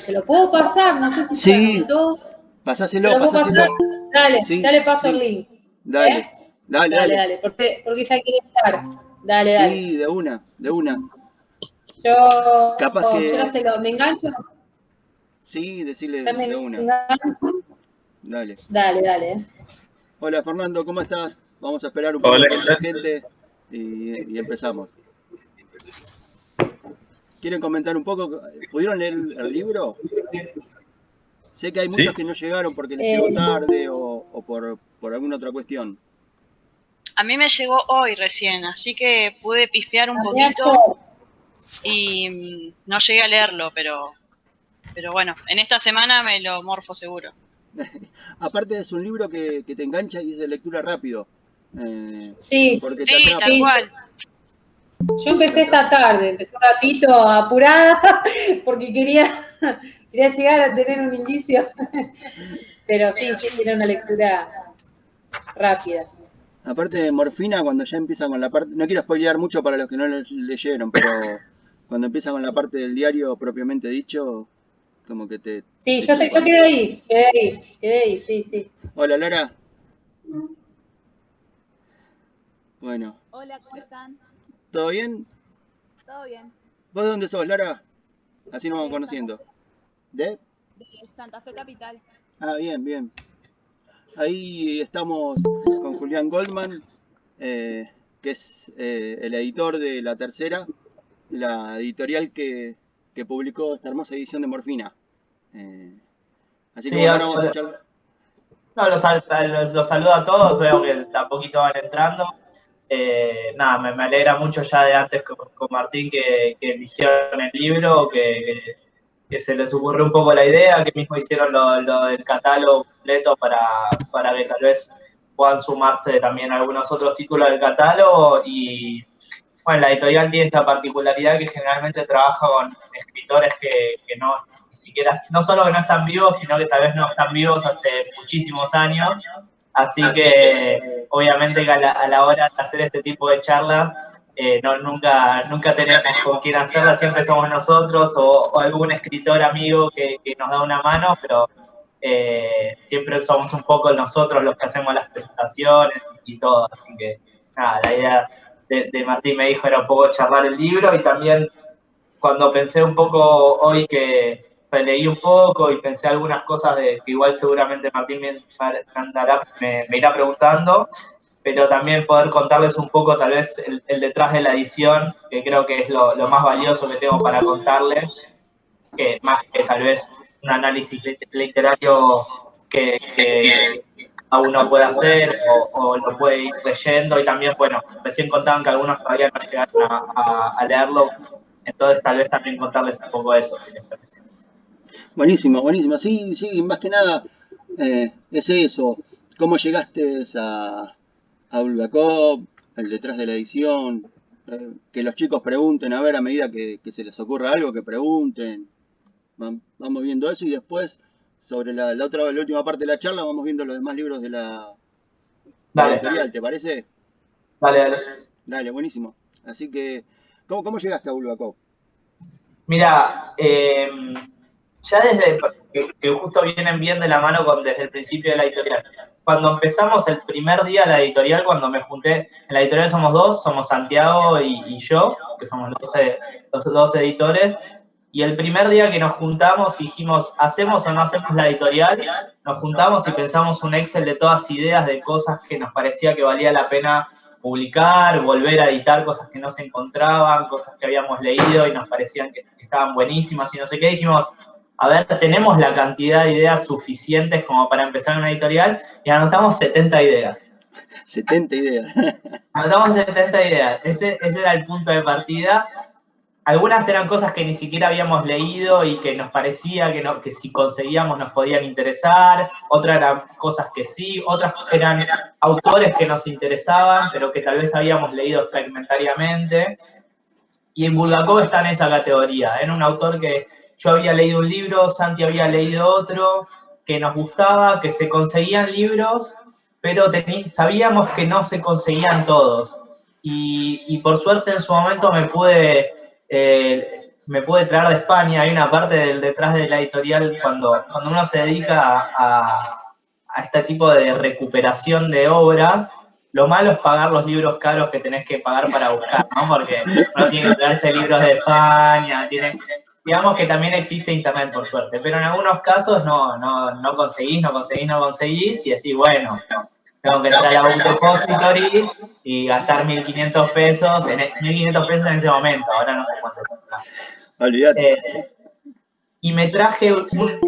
¿Se lo puedo pasar? No sé si se Sí, anotó. pasáselo, ¿Se lo puedo pasar? Dale, Sí, ya le paso el sí, link. dale, dale. Dale, porque ya quiere estar. Dale. Sí, de una. Yo Capaz no que, sé, me engancho. sí, decirle Ya me de una. engancho. Dale. Dale. Hola Fernando, ¿cómo estás? Vamos a esperar un poco Hola, que ¿qué entre tal? gente y empezamos. ¿Quieren comentar un poco? ¿Pudieron leer el libro? Sé que hay muchos Sí, que no llegaron porque les Eh, llegó tarde o por alguna otra cuestión. A mí me llegó hoy recién, así que pude pispear un También poquito yo. y no llegué a leerlo, pero bueno, en esta semana me lo morfo seguro. Aparte es un libro que te engancha y es de lectura rápido, Sí, porque te Sí, tal atrapa. sí. cual. Yo empecé esta tarde, empecé un ratito apurada porque quería llegar a tener un indicio. Pero sí, tiene una lectura rápida. Aparte de Morfina, cuando ya empieza con la parte, no quiero spoilear mucho para los que no lo leyeron, pero cuando empieza con la parte del diario propiamente dicho, como que Sí, te yo chupa. quedé ahí, sí. Hola Lara, bueno, Hola, ¿cómo están? ¿todo bien? ¿Todo bien? ¿Vos de dónde sos, Lara? Así nos vamos De Santa conociendo. Fe, ¿De? de Santa Fe Capital. Ah, bien. Ahí estamos con Julián Goldman, que es el editor de La Tercera, la editorial que publicó esta hermosa edición de Morfina. Eh, Así que sí, bueno, ahora vamos a charlar. no, los saludo a todos, veo que poquito van entrando. Nada, me alegra mucho ya de antes con Martín que eligieron el libro, que se les ocurrió un poco la idea, que mismo hicieron lo del catálogo completo para que tal vez puedan sumarse también algunos otros títulos del catálogo. Y bueno, la editorial tiene esta particularidad que generalmente trabaja con escritores que no ni siquiera, no solo que no están vivos, sino que tal vez no están vivos hace muchísimos años. Así que obviamente que a la hora de hacer este tipo de charlas, nunca tenemos con quién hacerlas, siempre somos nosotros o algún escritor amigo que nos da una mano, pero siempre somos un poco nosotros los que hacemos las presentaciones y todo. Así que nada, la idea de Martín me dijo era un poco charlar el libro y también cuando pensé un poco hoy que leí un poco y pensé algunas cosas que igual seguramente Martín me irá preguntando, pero también poder contarles un poco tal vez el detrás de la edición, que creo que es lo más valioso que tengo para contarles, que más que tal vez un análisis literario que a uno puede hacer o lo puede ir leyendo y también, bueno, recién contaban que algunos todavía no llegaron a leerlo, entonces tal vez también contarles un poco eso, si les parece. Buenísimo. Sí, más que nada es eso. ¿Cómo llegaste a Bulgakov, el detrás de la edición? Que los chicos pregunten, a ver, a medida que se les ocurra algo, que pregunten. Vamos viendo eso y después, sobre la última parte de la charla, vamos viendo los demás libros de la Dale, editorial, ¿te parece? dale. Dale, buenísimo. Así que, ¿cómo llegaste a Bulgakov? Mira, ya desde que justo vienen bien de la mano desde el principio de la editorial. Cuando empezamos el primer día de la editorial, cuando me junté, en la editorial somos dos, somos Santiago y yo, que somos los dos editores, y el primer día que nos juntamos dijimos, ¿hacemos o no hacemos la editorial? Nos juntamos y pensamos un Excel de todas ideas de cosas que nos parecía que valía la pena publicar, volver a editar cosas que no se encontraban, cosas que habíamos leído y nos parecían que estaban buenísimas y no sé qué. Dijimos, a ver, tenemos la cantidad de ideas suficientes como para empezar una editorial y anotamos 70 ideas. 70 ideas. Anotamos 70 ideas. Ese era el punto de partida. Algunas eran cosas que ni siquiera habíamos leído y que nos parecía que si conseguíamos nos podían interesar, otras eran cosas que sí, otras eran autores que nos interesaban, pero que tal vez habíamos leído fragmentariamente. Y en Bulgakov está en esa categoría. Era un autor que yo había leído un libro, Santi había leído otro, que nos gustaba, que se conseguían libros, pero sabíamos que no se conseguían todos. Y por suerte en su momento me pude me pude traer de España. Hay una parte del detrás de la editorial cuando uno se dedica a este tipo de recuperación de obras. Lo malo es pagar los libros caros que tenés que pagar para buscar, ¿no? Porque uno tiene que traerse libros de España, digamos que también existe internet por suerte, pero en algunos casos no conseguís y decís, bueno, tengo que entrar a un depository y gastar 1.500 pesos, 1.500 pesos en ese momento, ahora no sé cuánto está. Olvídate. Y me traje un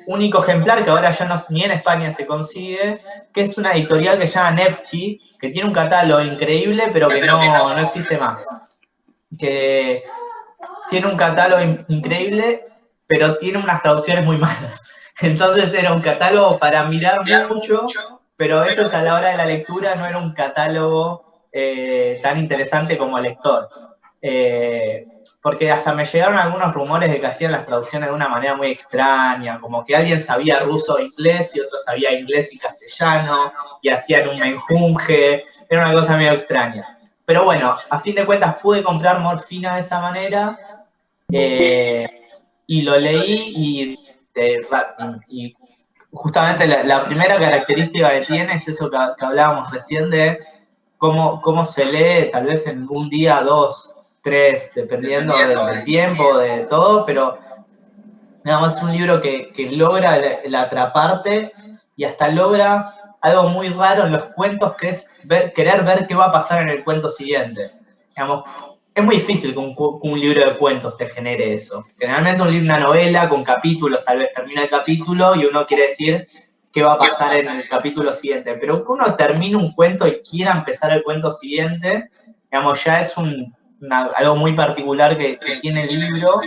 único ejemplar que ahora ya ni en España se consigue, que es una editorial que se llama Nevsky, que tiene un catálogo increíble, pero que no existe más. Que tiene un catálogo increíble, pero tiene unas traducciones muy malas. Entonces era un catálogo para mirar mucho, pero a veces a la hora de la lectura no era un catálogo tan interesante como lector. Porque hasta me llegaron algunos rumores de que hacían las traducciones de una manera muy extraña, como que alguien sabía ruso e inglés y otro sabía inglés y castellano, y hacían un menjunje, era una cosa medio extraña. Pero bueno, a fin de cuentas pude comprar Morfina de esa manera, y lo leí y justamente la primera característica que tiene es eso que hablábamos recién de cómo se lee, tal vez en un día, 2, 3, dependiendo del tiempo, de todo, pero digamos, es un libro que logra el atraparte y hasta logra algo muy raro en los cuentos, que es querer ver qué va a pasar en el cuento siguiente. Digamos, es muy difícil que un libro de cuentos te genere eso. Generalmente una novela con capítulos, tal vez termina el capítulo y uno quiere decir qué va a pasar en el capítulo siguiente. Pero que uno termine un cuento y quiera empezar el cuento siguiente, digamos, ya es algo muy particular que tiene el libro,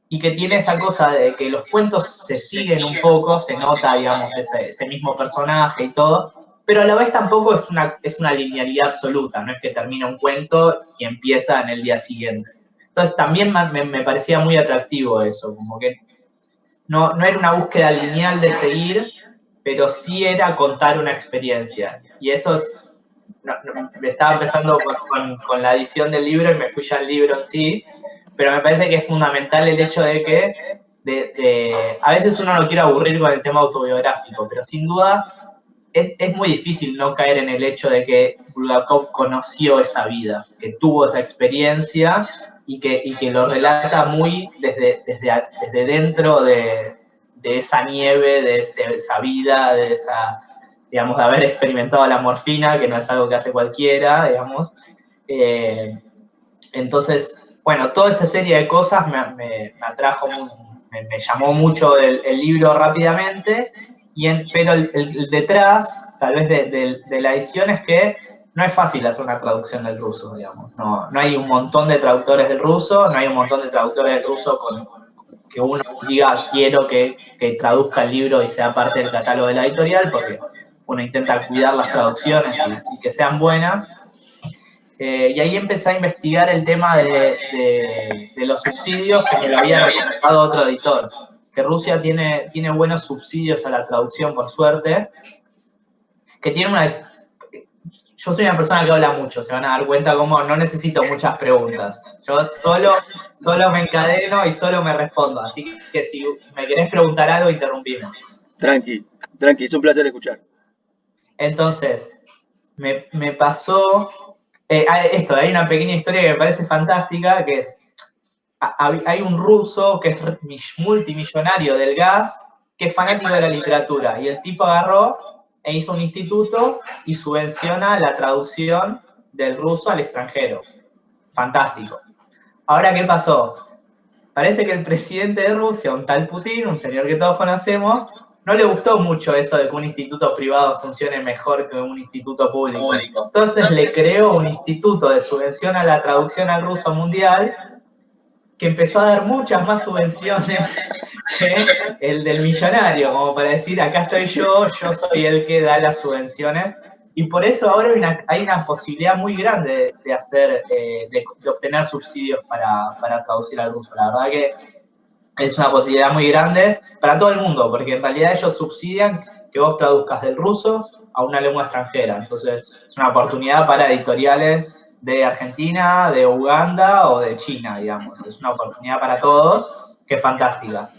y que tiene esa cosa de que los cuentos se siguen un poco, se nota, digamos, ese mismo personaje y todo, pero a la vez tampoco es una linealidad absoluta, no es que termina un cuento y empieza en el día siguiente. Entonces también me parecía muy atractivo eso, como que no era una búsqueda lineal de seguir, pero sí era contar una experiencia. Y eso estaba empezando con la edición del libro y me fui ya al libro en sí, pero me parece que es fundamental el hecho de que a veces uno no quiere aburrir con el tema autobiográfico, pero sin duda es muy difícil no caer en el hecho de que Bulgakov conoció esa vida, que tuvo esa experiencia y que lo relata muy desde dentro de esa nieve, de esa vida, de digamos, de haber experimentado la morfina, que no es algo que hace cualquiera, digamos. Entonces, bueno, toda esa serie de cosas me atrajo, me llamó mucho el libro rápidamente, pero el detrás, tal vez, de la edición es que no es fácil hacer una traducción del ruso, digamos. No hay un montón de traductores del ruso, no hay un montón de traductores del ruso que uno diga quiero que traduzca el libro y sea parte del catálogo de la editorial, porque uno intenta cuidar las traducciones y que sean buenas. Y ahí empecé a investigar el tema de los subsidios, que me lo había recomendado otro editor, que Rusia tiene buenos subsidios a la traducción, por suerte, que tiene yo soy una persona que habla mucho, se van a dar cuenta cómo no necesito muchas preguntas. Yo solo me encadeno y solo me respondo, así que si me querés preguntar algo, interrumpimos. Tranqui, es un placer escuchar. Entonces, me pasó hay una pequeña historia que me parece fantástica, que es, hay un ruso que es multimillonario del gas, que es fanático de la literatura, y el tipo agarró e hizo un instituto y subvenciona la traducción del ruso al extranjero. Fantástico. Ahora, ¿qué pasó? Parece que el presidente de Rusia, un tal Putin, un señor que todos conocemos, no le gustó mucho eso de que un instituto privado funcione mejor que un instituto público. Entonces le creó un instituto de subvención a la traducción al ruso mundial, que empezó a dar muchas más subvenciones que el del millonario, como para decir, acá estoy yo soy el que da las subvenciones. Y por eso ahora hay una posibilidad muy grande de obtener subsidios para traducir al ruso. La verdad que es una posibilidad muy grande para todo el mundo, porque en realidad ellos subsidian que vos traduzcas del ruso a una lengua extranjera. Entonces, es una oportunidad para editoriales de Argentina, de Uganda o de China, digamos. Es una oportunidad para todos que es fantástica.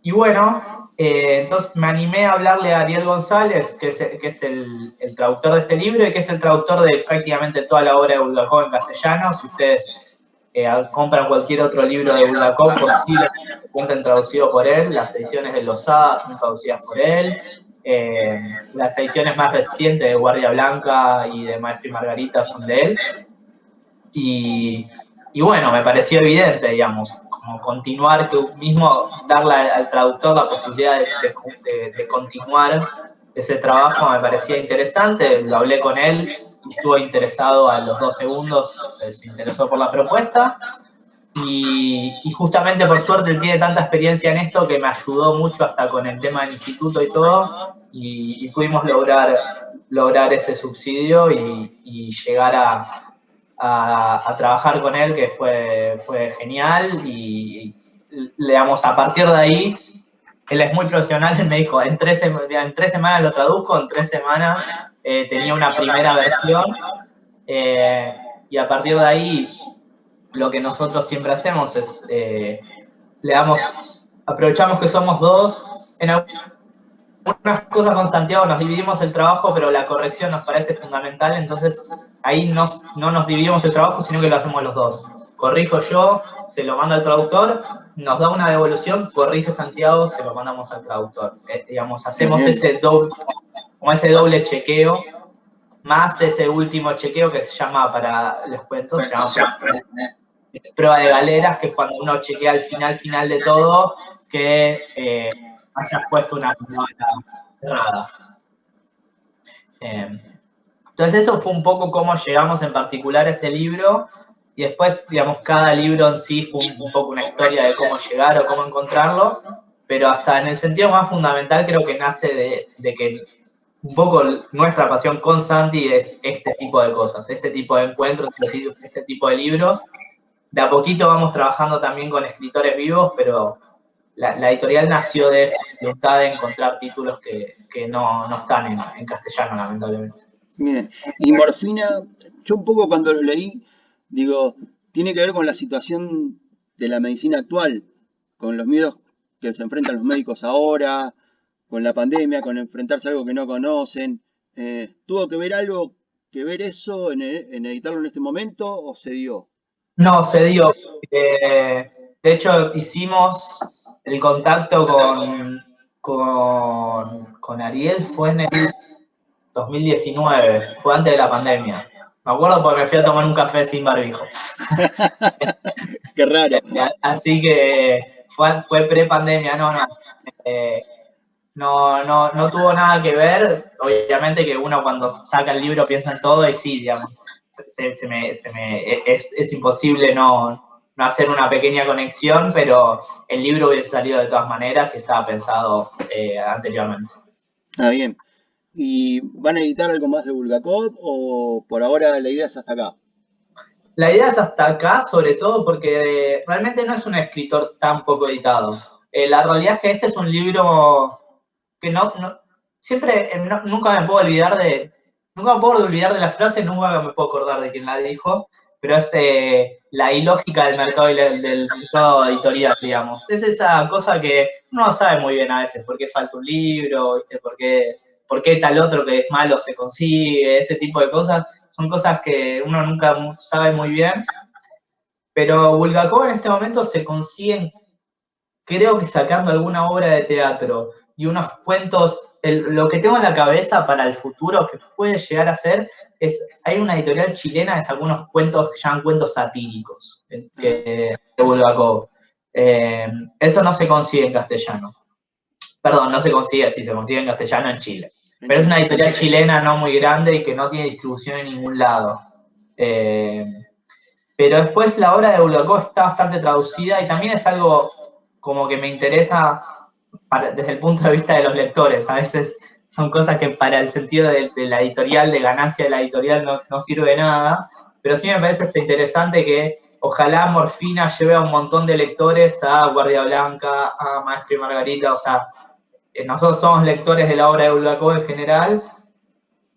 Y bueno, entonces me animé a hablarle a Ariel González, que es el traductor de este libro y que es el traductor de prácticamente toda la obra de Bulgakov en castellano. Si ustedes compran cualquier otro libro de Bulgakov, posiblemente se encuentren traducido por él. Las ediciones de Losada son traducidas por él. Las ediciones más recientes de Guardia Blanca y de Maestro y Margarita son de él. Y bueno, me pareció evidente, digamos, como continuar, que mismo darle al traductor la posibilidad de continuar ese trabajo me parecía interesante. Lo hablé con él y estuvo interesado a los 2 segundos, se interesó por la propuesta. Y justamente por suerte él tiene tanta experiencia en esto que me ayudó mucho hasta con el tema del instituto y todo, y pudimos lograr ese subsidio y llegar a trabajar con él, que fue genial. Y digamos, a partir de ahí, él es muy profesional, me dijo, en 3 semanas lo traduzco, en 3 semanas tenía una primera versión, y a partir de ahí lo que nosotros siempre hacemos es, aprovechamos que somos 2, en algunas cosas con Santiago nos dividimos el trabajo, pero la corrección nos parece fundamental, entonces ahí no nos dividimos el trabajo, sino que lo hacemos los 2. Corrijo yo, se lo mando al traductor, nos da una devolución, corrige Santiago, se lo mandamos al traductor. Digamos, hacemos ese doble chequeo, más ese último chequeo que se llama, para los cuentos, se llama prueba de galeras, que es cuando uno chequea al final de todo que hayas puesto una palabra errada. Entonces eso fue un poco cómo llegamos en particular a ese libro, y después, digamos, cada libro en sí fue un poco una historia de cómo llegar o cómo encontrarlo, pero hasta en el sentido más fundamental creo que nace de que un poco nuestra pasión con Santi es este tipo de cosas, este tipo de encuentros, este tipo de libros. De a poquito vamos trabajando también con escritores vivos, pero la editorial nació de esa voluntad de encontrar títulos que no están en castellano, lamentablemente. Bien, y Morfina, yo un poco cuando lo leí, digo, tiene que ver con la situación de la medicina actual, con los miedos que se enfrentan los médicos ahora, con la pandemia, con enfrentarse a algo que no conocen. ¿Tuvo que ver algo que ver eso en editarlo en este momento o se dio? No, se dio. De hecho, hicimos el contacto con Ariel, fue en el 2019, fue antes de la pandemia. Me acuerdo porque me fui a tomar un café sin barbijo. Qué raro. Así que fue pre-pandemia, no tuvo nada que ver. Obviamente que uno cuando saca el libro piensa en todo y sí, digamos, es imposible no hacer una pequeña conexión, pero el libro hubiese salido de todas maneras y estaba pensado anteriormente. Ah, bien. ¿Y van a editar algo más de Bulgakov o por ahora la idea es hasta acá? La idea es hasta acá, sobre todo porque realmente no es un escritor tan poco editado. La realidad es que este es un libro que siempre, nunca me puedo olvidar de la frase, nunca me puedo acordar de quién la dijo, pero es la ilógica del mercado del mercado editorial, digamos. Es esa cosa que uno no sabe muy bien a veces por qué falta un libro, ¿viste? ¿Por qué tal otro que es malo se consigue? Ese tipo de cosas son cosas que uno nunca sabe muy bien. Pero Bulgakov en este momento se consiguen, creo que sacando alguna obra de teatro y unos cuentos, lo que tengo en la cabeza para el futuro que puede llegar a ser, hay una editorial chilena que saca unos cuentos que llaman cuentos satíricos, de Bulgakov. Eso no se consigue en castellano. Perdón, no se consigue, sí, se consigue en castellano en Chile. Pero es una editorial chilena no muy grande y que no tiene distribución en ningún lado. Pero después la obra de Bulgakov está bastante traducida y también es algo como que me interesa desde el punto de vista de los lectores. A veces son cosas que para el sentido de la editorial, de ganancia de la editorial, no sirve de nada, pero sí me parece interesante que ojalá Morfina lleve a un montón de lectores a Guardia Blanca, a Maestro y Margarita. O sea, nosotros somos lectores de la obra de Bulgakov en general,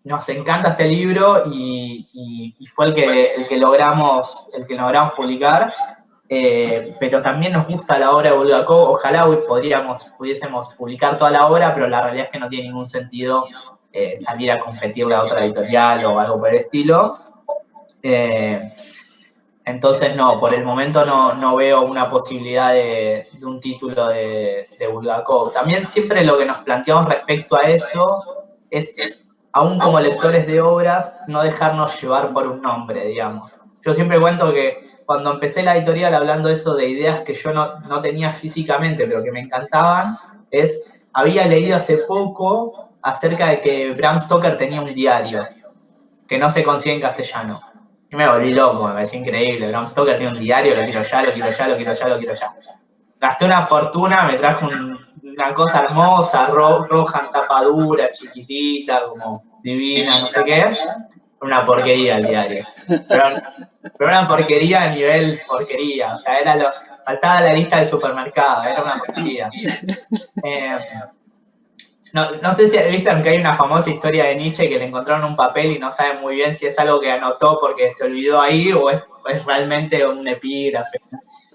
nos encanta este libro y fue el que logramos publicar. Pero también nos gusta la obra de Bulgakov. Ojalá pudiésemos publicar toda la obra, pero la realidad es que no tiene ningún sentido salir a competirle a otra editorial o algo por el estilo. Entonces, no, por el momento no veo una posibilidad de un título de Bulgakov. También siempre lo que nos planteamos respecto a eso es, aún como lectores de obras, no dejarnos llevar por un nombre, digamos. Yo siempre cuento que cuando empecé la editorial hablando de eso, de ideas que yo no tenía físicamente, pero que me encantaban, había leído hace poco acerca de que Bram Stoker tenía un diario que no se consigue en castellano. Y me volví loco, me pareció increíble. Bram Stoker tiene un diario, lo quiero ya, lo quiero ya, lo quiero ya, lo quiero ya. Gasté una fortuna, me trajo una cosa hermosa, roja, en tapa dura, chiquitita, como divina, no sé qué. Una porquería el diario. Pero una porquería a nivel porquería. O sea, faltaba la lista del supermercado, era una porquería. No sé si viste que hay una famosa historia de Nietzsche que le encontraron un papel y no saben muy bien si es algo que anotó porque se olvidó ahí o es realmente un epígrafe.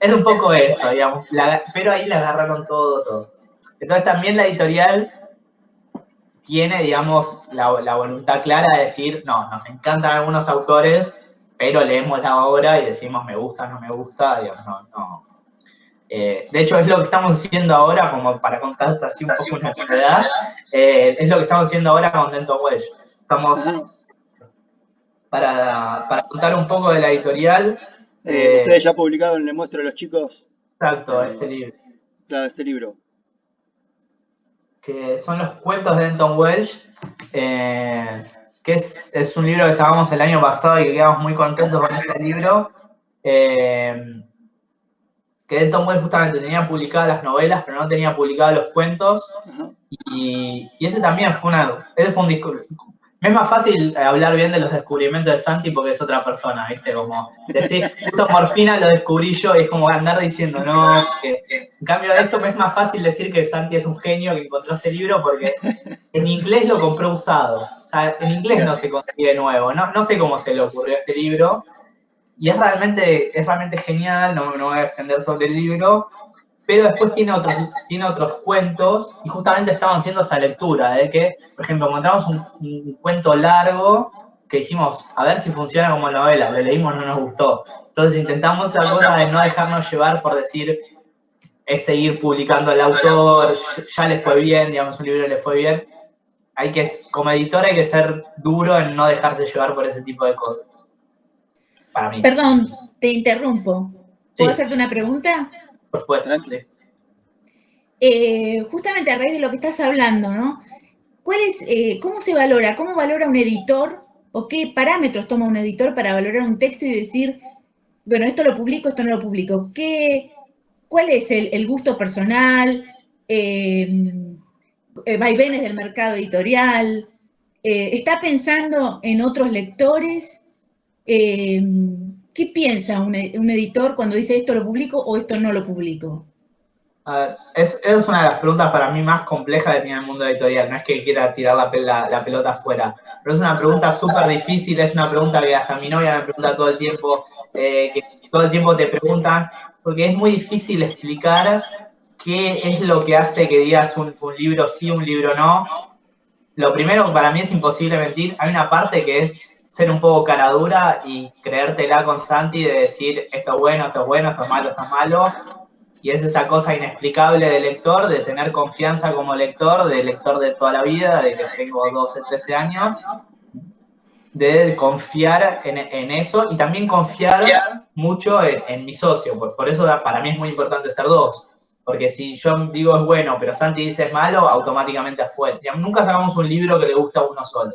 Es un poco eso, digamos, pero ahí le agarraron todo. Entonces también la editorial tiene, digamos, la voluntad clara de decir, no, nos encantan algunos autores, pero leemos la obra y decimos me gusta, no me gusta, digamos, no. De hecho, es lo que estamos haciendo ahora, como para contarte así un poco una novedad, es lo que estamos haciendo ahora con Denton Welsh. Estamos, para contar un poco de la editorial. Ustedes ya publicaron, le muestro a los chicos. Exacto, este libro. Claro, este libro. Que son los cuentos de Denton Welsh, que es un libro que sacamos el año pasado y que quedamos muy contentos con ese libro. Que Denton Welsh justamente tenía publicadas las novelas, pero no tenía publicados los cuentos. Y ese también fue un discurso. Me es más fácil hablar bien de los descubrimientos de Santi porque es otra persona, ¿viste? Como decir, justo Morfina lo descubrí yo y es como andar diciendo, no, que en cambio de esto me es más fácil decir que Santi es un genio que encontró este libro porque en inglés lo compró usado. O sea, en inglés no se consigue nuevo. No sé cómo se le ocurrió este libro. Y es realmente genial, no voy a extender sobre el libro, pero después tiene otros cuentos, y justamente estamos haciendo esa lectura, de que, por ejemplo, encontramos un cuento largo que dijimos, a ver si funciona como novela, lo leímos, no nos gustó. Entonces intentamos esa cosa de no dejarnos llevar por decir, es seguir publicando al autor, ya le fue bien, digamos, un libro le fue bien. Como editor hay que ser duro en no dejarse llevar por ese tipo de cosas. Para mí. Perdón, te interrumpo. ¿Puedo hacerte una pregunta? Por supuesto, sí. Justamente a raíz de lo que estás hablando, ¿no? ¿Cómo se valora? ¿Cómo valora un editor? ¿O qué parámetros toma un editor para valorar un texto y decir, bueno, esto lo publico, esto no lo publico? ¿Cuál es el gusto personal? ¿Vaivenes del mercado editorial? ¿Está pensando en otros lectores? ¿Qué piensa un editor cuando dice esto lo publico o esto no lo publico? A ver, es una de las preguntas para mí más complejas que tiene el mundo editorial. No es que quiera tirar la pelota afuera, pero es una pregunta súper difícil, es una pregunta que hasta mi novia me pregunta todo el tiempo, que todo el tiempo te preguntan, porque es muy difícil explicar qué es lo que hace que digas un libro sí, un libro no. Lo primero, para mí es imposible mentir, hay una parte que es ser un poco cara dura y creértela con Santi de decir esto es bueno, esto es bueno, esto es malo, esto es malo. Y es esa cosa inexplicable del lector, de tener confianza como lector, de lector de toda la vida, de que tengo 12, 13 años, de confiar en eso y también confiar mucho en mi socio. Por eso para mí es muy importante ser dos. Porque si yo digo es bueno, pero Santi dice es malo, automáticamente afuera. Nunca sacamos un libro que le gusta a uno solo.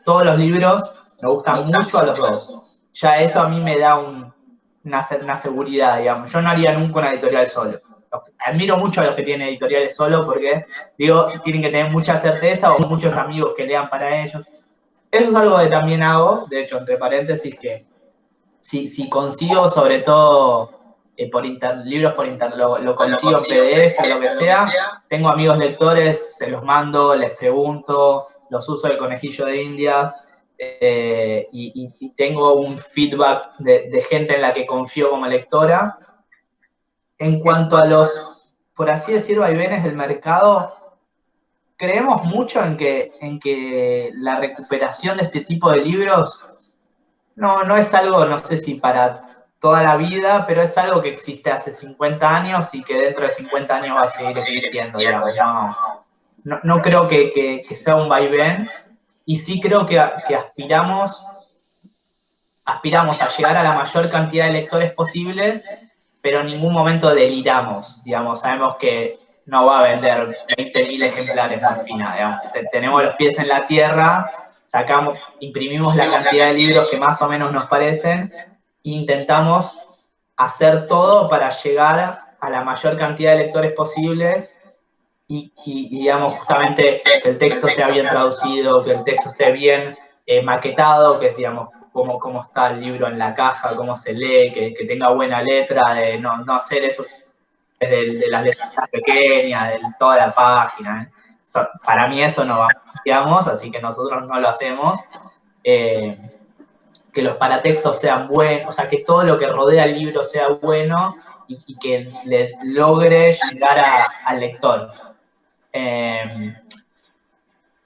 Todos los libros me gustan mucho a los dos. Ya eso a mí me da una seguridad, digamos. Yo no haría nunca una editorial solo. Admiro mucho a los que tienen editoriales solo porque, digo, tienen que tener mucha certeza o muchos amigos que lean para ellos. Eso es algo que también hago, de hecho, entre paréntesis, que si consigo, sobre todo libros por internet, lo consigo en PDF o lo que sea, tengo amigos lectores, se los mando, les pregunto, los uso de conejillo de Indias, y tengo un feedback de gente en la que confío como lectora. En cuanto a los, por así decir, vaivenes del mercado, creemos mucho en que la recuperación de este tipo de libros no es algo, no sé si para toda la vida, pero es algo que existe hace 50 años y que dentro de 50 años va a seguir existiendo, digamos. No creo que sea un vaivén, y sí creo que aspiramos a llegar a la mayor cantidad de lectores posibles, pero en ningún momento deliramos, digamos. Sabemos que no va a vender 20.000 ejemplares Morfina, digamos. Tenemos los pies en la tierra, imprimimos la cantidad de libros que más o menos nos parecen e intentamos hacer todo para llegar a la mayor cantidad de lectores posibles y digamos, justamente que el texto sea bien traducido, que el texto esté bien maquetado, que es, digamos, cómo está el libro en la caja, cómo se lee, que tenga buena letra, de no hacer eso de las letras pequeñas, de toda la página. Para mí eso no va, digamos, así que nosotros no lo hacemos. Que los paratextos sean buenos, o sea, que todo lo que rodea el libro sea bueno y que le logre llegar al lector.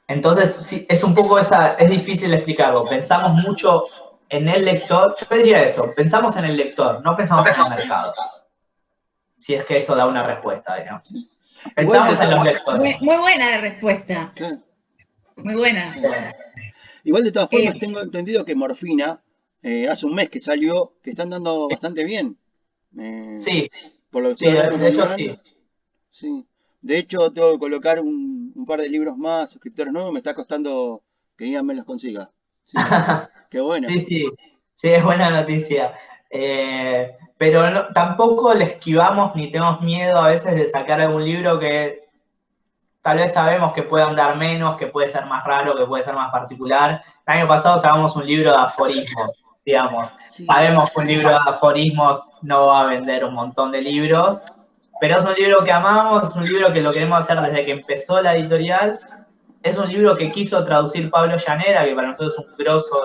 Entonces, sí, es un poco es difícil explicarlo. Pensamos mucho en el lector, yo diría eso, pensamos en el lector, no pensamos en el mercado. Si es que eso da una respuesta, digamos. Pensamos en los lectores. Muy buena la respuesta. Claro. Muy buena. Igual de todas formas tengo entendido que Morfina, hace un mes que salió, que están dando bastante bien. Sí, por lo que sí, estoy hablando de con hecho Iván. sí. Sí. De hecho, tengo que colocar un par de libros más, suscriptores nuevos, me está costando que Iván me los consiga. Sí. Qué bueno. Sí, es buena noticia. Pero tampoco le esquivamos ni tenemos miedo a veces de sacar algún libro que tal vez sabemos que puede andar menos, que puede ser más raro, que puede ser más particular. El año pasado sacamos un libro de aforismos, digamos. Sí. Sabemos que un libro de aforismos no va a vender un montón de libros, pero es un libro que amamos, es un libro que lo queremos hacer desde que empezó la editorial. Es un libro que quiso traducir Pablo Llanera, que para nosotros es un grosso,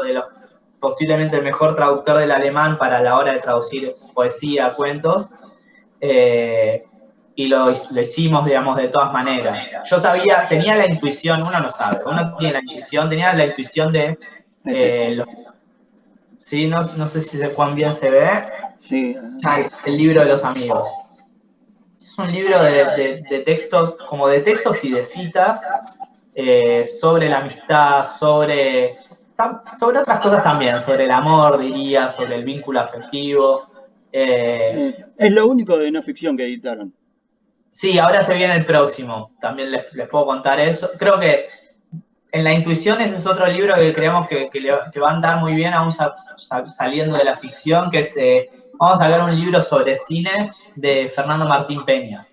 posiblemente el mejor traductor del alemán para la hora de traducir poesía, cuentos. Y lo hicimos, digamos, de todas maneras. Yo tenía la intuición, uno no sabe, uno tiene la intuición, tenía la intuición de... sí, no sé si cuán bien se ve. Sí. El libro de los amigos. Es un libro de textos, como de textos y de citas, sobre la amistad, sobre otras cosas también, sobre el amor, diría, sobre el vínculo afectivo. Es lo único de no ficción que editaron. Sí, ahora se viene el próximo, también les puedo contar eso. Creo que en La Intuición ese es otro libro que creemos que va a andar muy bien aún saliendo de la ficción, que es, vamos a hablar un libro sobre cine de Fernando Martín Peña.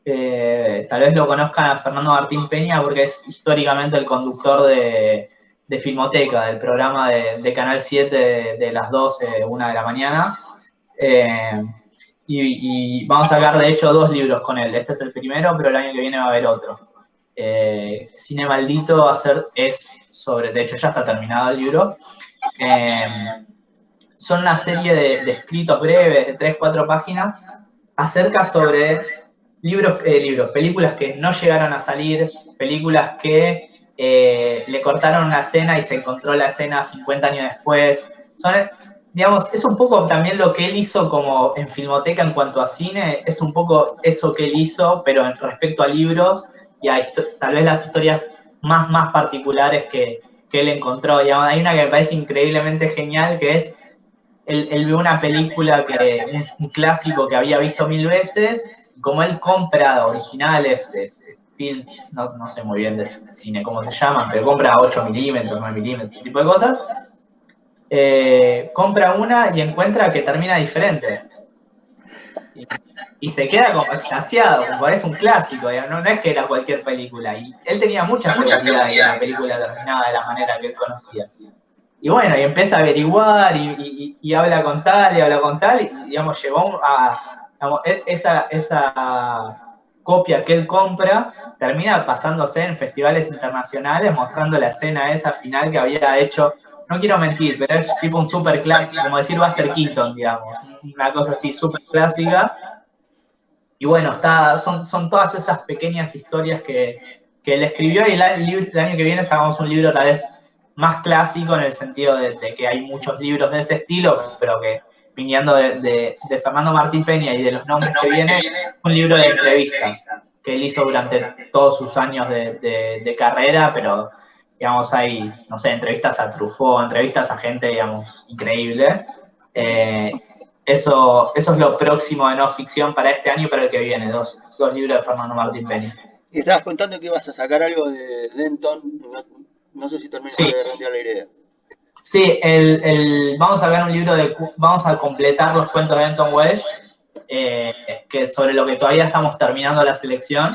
Tal vez lo conozcan a Fernando Martín Peña porque es históricamente el conductor de Filmoteca, del programa de Canal 7 de las 12, 1 de la mañana. Y vamos a sacar, de hecho, 2 libros con él. Este es el primero, pero el año que viene va a haber otro. Cine Maldito es sobre, de hecho ya está terminado el libro. Son una serie de escritos breves de 3-4 páginas acerca sobre películas que no llegaron a salir, películas que le cortaron una escena y se encontró la escena 50 años después. Digamos, es un poco también lo que él hizo como en Filmoteca en cuanto a cine, es un poco eso que él hizo, pero respecto a libros y a tal vez las historias más particulares que él encontró. Digamos, hay una que me parece increíblemente genial, que es, él ve una película, un clásico que había visto 1000 veces, y como él compra originales, no sé muy bien de cine cómo se llaman, pero compra 8 milímetros, 9 milímetros, tipo de cosas, compra una y encuentra que termina diferente. Y se queda como extasiado, como es un clásico, no es que era cualquier película. Y él tenía mucha seguridad de que la película terminaba de la manera que él conocía. Y bueno, y empieza a averiguar y habla con tal, y digamos, llegó a digamos, copia que él compra termina pasándose en festivales internacionales, mostrando la escena esa final que había hecho. No quiero mentir, pero es tipo un super clásico, como decir Buster Keaton, digamos, una cosa así súper clásica. Y bueno, son todas esas pequeñas historias que él escribió, y el año que viene sacamos un libro tal vez más clásico en el sentido de que hay muchos libros de ese estilo, pero que viniendo de Fernando Martín Peña y de los nombres que viene, un libro de entrevistas que él hizo durante todos sus años de carrera, pero digamos hay, no sé, entrevistas a Truffaut, entrevistas a gente, digamos, increíble. Eso es lo próximo de no ficción para este año y para el que viene, dos libros de Fernando Martín Peña. Y estabas contando que ibas a sacar algo de Denton, no sé si terminaste Sí, de rendir la idea. sí, vamos a ver un libro vamos a completar los cuentos de Denton Welsh, que sobre lo que todavía estamos terminando la selección,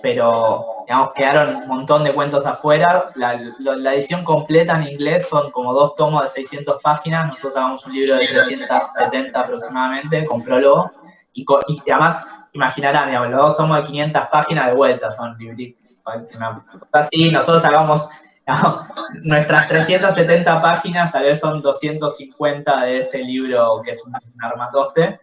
pero digamos, quedaron un montón de cuentos afuera. La edición completa en inglés son como 2 tomos de 600 páginas, nosotros sacamos un libro de 370 aproximadamente, con prólogo, y además, imaginarán, digamos, los 2 tomos de 500 páginas de vuelta son libritos. Así, nosotros sacamos, no, nuestras 370 páginas, tal vez son 250 de ese libro que es un armatoste,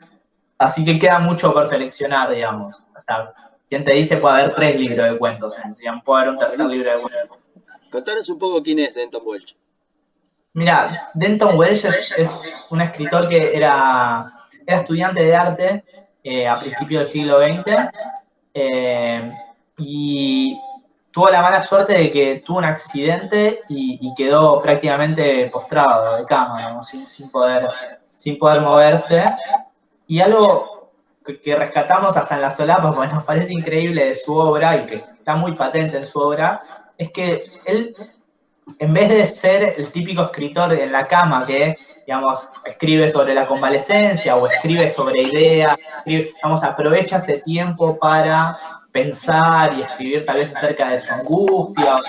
así que queda mucho por seleccionar, digamos. Hasta, quien te dice puede haber 3 libros de cuentos, digamos, puede haber un tercer libro de cuentos. Contanos un poco quién es Denton Welch. Mira, Denton Welsh es un escritor que era estudiante de arte a principios del siglo XX, y tuvo la mala suerte de que tuvo un accidente y quedó prácticamente postrado de cama, digamos, sin poder moverse. Y algo que rescatamos hasta en la solapa, porque nos parece increíble de su obra y que está muy patente en su obra, es que él, en vez de ser el típico escritor en la cama que, digamos, escribe sobre la convalecencia o escribe sobre ideas, digamos, aprovecha ese tiempo para pensar y escribir tal vez acerca de su angustia.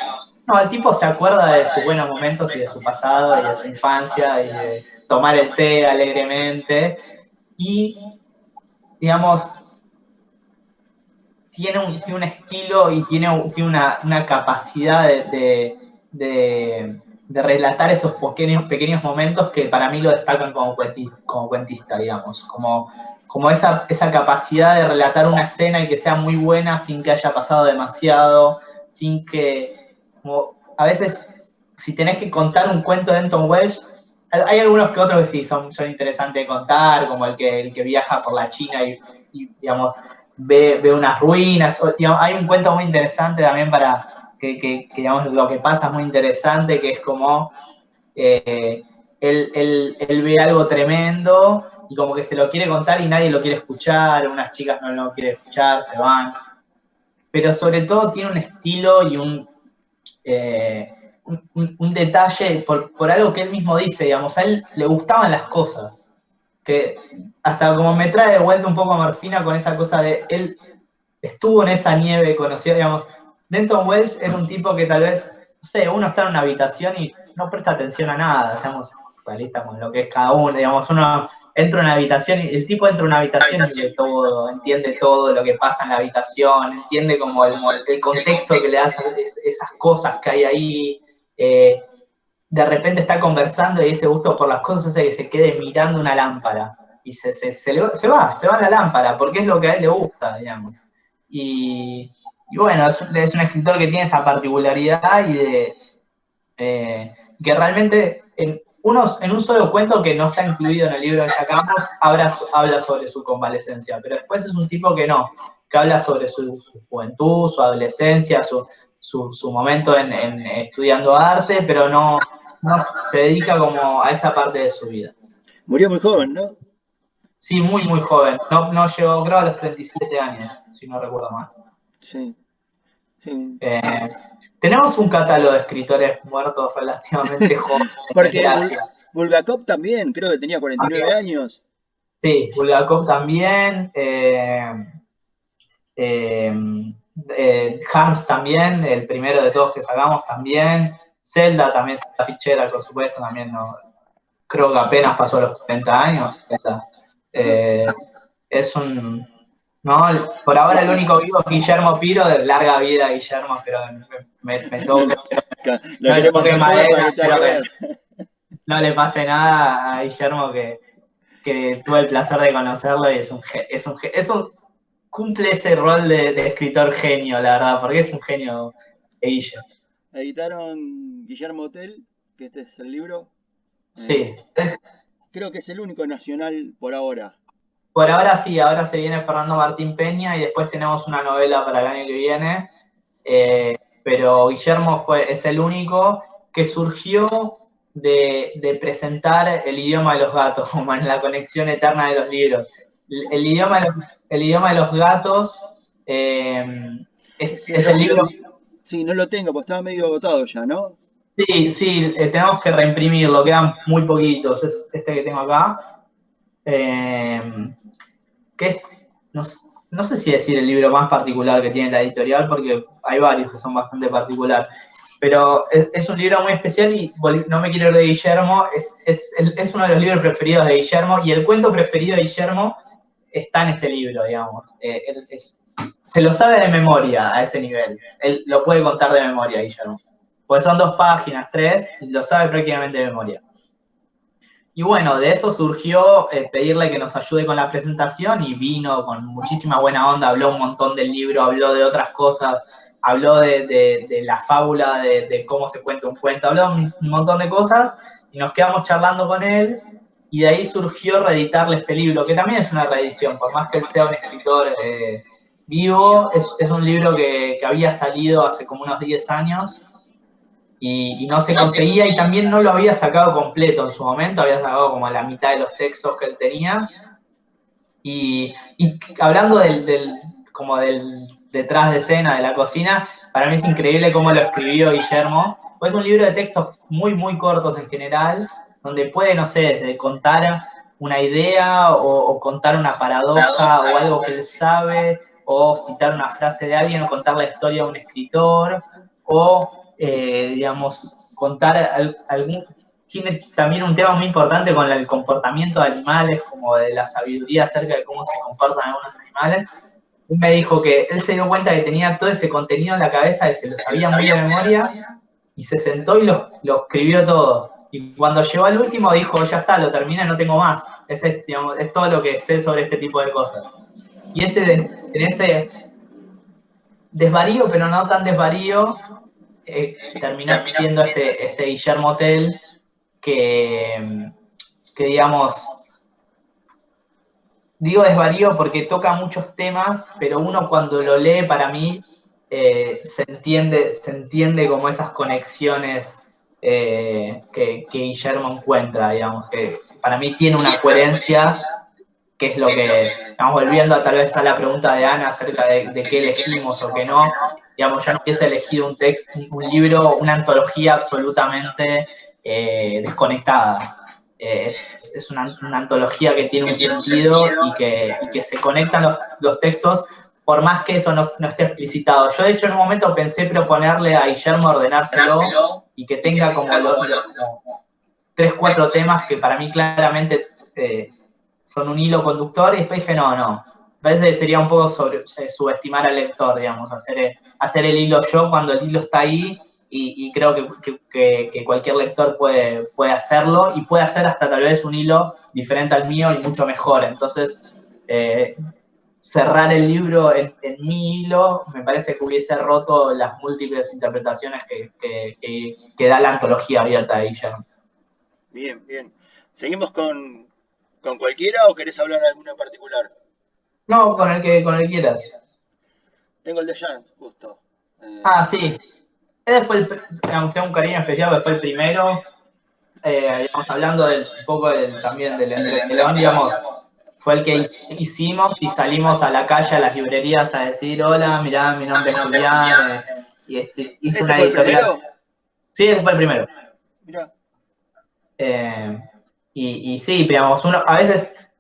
No, el tipo se acuerda de sus buenos momentos y de su pasado y de su infancia y de tomar el té alegremente y, digamos, tiene un estilo y tiene una capacidad de relatar esos pequeños momentos que para mí lo destacan como cuentista, digamos, como esa capacidad de relatar una escena y que sea muy buena sin que haya pasado demasiado, sin que, como, a veces, si tenés que contar un cuento de Denton Welsh, hay algunos que otros que sí son interesantes de contar, como el que viaja por la China y digamos, ve unas ruinas. Digamos, hay un cuento muy interesante también para que digamos, lo que pasa es muy interesante, que es como él ve algo tremendo y como que se lo quiere contar y nadie lo quiere escuchar, unas chicas no lo quieren escuchar, se van. Pero sobre todo tiene un estilo y un detalle por algo que él mismo dice, digamos, a él le gustaban las cosas, que hasta como me trae de vuelta un poco a Morfina con esa cosa de él estuvo en esa nieve, conoció, digamos, Denton Welsh era un tipo que tal vez, no sé, uno está en una habitación y no presta atención a nada, seamos realistas con lo que es cada uno, digamos, uno entra en una habitación y el tipo entra en una habitación y ve todo, entiende todo lo que pasa en la habitación, entiende como el contexto que le da esas cosas que hay ahí, de repente está conversando y ese gusto por las cosas hace que se quede mirando una lámpara y se va a la lámpara porque es lo que a él le gusta, digamos. Y bueno, es un escritor que tiene esa particularidad y que realmente en un solo cuento que no está incluido en el libro que sacamos habla sobre su convalecencia, pero después es un tipo que no, que habla sobre su juventud, su adolescencia, su momento en estudiando arte, pero no se dedica como a esa parte de su vida. Murió muy joven, ¿no? Sí, muy, muy joven. No llegó, creo, a los 37 años, si no recuerdo mal. Sí. Tenemos un catálogo de escritores muertos relativamente jóvenes. Porque Bulgakov también, creo que tenía 49 años. Sí, Bulgakov también. Harms también, el primero de todos que sacamos también. Zelda también, Zelda Fitzgerald, por supuesto, también no, creo que apenas pasó los 40 años. Es un No, por ahora el único vivo es Guillermo Piro, de larga vida Guillermo, pero me toca. Lo No le queremos toque hacer joven para madera, que te haga espero ver. que no le pase nada a Guillermo, que tuve el placer de conocerlo y cumple ese rol de escritor genio, la verdad, porque es un genio de Guille. Editaron Guillermo Tell, que este es el libro. Sí. Creo que es el único nacional por ahora. Por ahora sí, ahora se viene Fernando Martín Peña y después tenemos una novela para el año que viene. Pero Guillermo es el único que surgió de presentar el idioma de los gatos, como en la conexión eterna de los libros. El idioma de los gatos es el libro. Sí, no lo tengo, porque estaba medio agotado ya, ¿no? Sí, tenemos que reimprimirlo, quedan muy poquitos. Es este que tengo acá. Que es, no sé si decir el libro más particular que tiene la editorial, porque hay varios que son bastante particular, pero es un libro muy especial y no me quiero ir de Guillermo, es uno de los libros preferidos de Guillermo y el cuento preferido de Guillermo está en este libro, digamos. Se lo sabe de memoria a ese nivel, él lo puede contar de memoria, Guillermo, pues son 2 páginas, 3, y lo sabe prácticamente de memoria. Y bueno, de eso surgió pedirle que nos ayude con la presentación y vino con muchísima buena onda, habló un montón del libro, habló de otras cosas, habló de la fábula, de cómo se cuenta un cuento, habló un montón de cosas y nos quedamos charlando con él y de ahí surgió reeditarle este libro, que también es una reedición, por más que él sea un escritor vivo, es un libro que había salido hace como unos 10 años y no se conseguía y también no lo había sacado completo en su momento, había sacado como la mitad de los textos que él tenía. Y hablando como del detrás de escena, de la cocina, para mí es increíble cómo lo escribió Guillermo. Pues es un libro de textos muy, muy cortos en general, donde puede, no sé, desde contar una idea o contar una paradoja o algo que él sabe, o citar una frase de alguien, o contar la historia de un escritor, o, digamos, contar algún... Tiene también un tema muy importante con el comportamiento de animales, como de la sabiduría acerca de cómo se comportan algunos animales. Él me dijo que él se dio cuenta que tenía todo ese contenido en la cabeza, que se lo sabía muy de memoria, y se sentó y lo escribió todo. Y cuando llegó al último dijo, ya está, lo terminé, no tengo más. Digamos, es todo lo que sé sobre este tipo de cosas. Y en ese desvarío, pero no tan desvarío, terminó siendo este Guillermo Tell, que digamos, digo desvarío porque toca muchos temas, pero uno cuando lo lee, para mí, se entiende como esas conexiones que Guillermo encuentra, digamos, que para mí tiene una coherencia, que es lo que, estamos volviendo tal vez a la pregunta de Ana acerca de qué elegimos o qué no, digamos, yo no hubiese elegido un libro, una antología absolutamente desconectada. Es una antología que tiene un sentido y que se conectan los textos, por más que eso no esté explicitado. Yo, de hecho, en un momento pensé proponerle a Guillermo ordenárselo y que tenga como los 3, 4 temas que para mí claramente son un hilo conductor, y después dije, no. Me parece que sería un poco subestimar al lector, digamos, hacer el hilo yo cuando el hilo está ahí, y creo que cualquier lector puede hacerlo, y puede hacer hasta tal vez un hilo diferente al mío y mucho mejor. Entonces, cerrar el libro en mi hilo me parece que hubiese roto las múltiples interpretaciones que da la antología abierta de Guillermo. Bien, bien. ¿Seguimos con cualquiera o querés hablar de alguno en particular? No, con el que quieras. Tengo el de Jan, justo. Sí. Ese tengo un cariño especial porque fue el primero. Digamos, hablando un poco también del entretelón, digamos, fue el que hicimos y salimos a la calle, a las librerías, a decir, hola, mirá, mi nombre es Julián, y hice una fue el editorial. primero? Sí, ese fue el primero. Mirá. Y sí, digamos,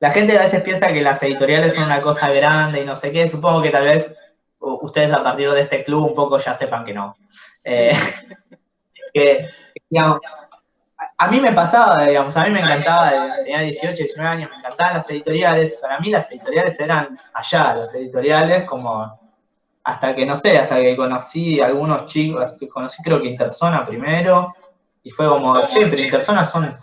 la gente a veces piensa que las editoriales son una cosa grande y no sé qué. Supongo que tal vez ustedes a partir de este club un poco ya sepan que no. Que, digamos, A mí me pasaba, digamos, a mí me encantaba, tenía 18, 19 años, me encantaban las editoriales. Para mí las editoriales eran allá, las editoriales como hasta que, no sé, hasta que conocí a algunos chicos, conocí creo que Interzona primero, y fue como, che, pero Interzona son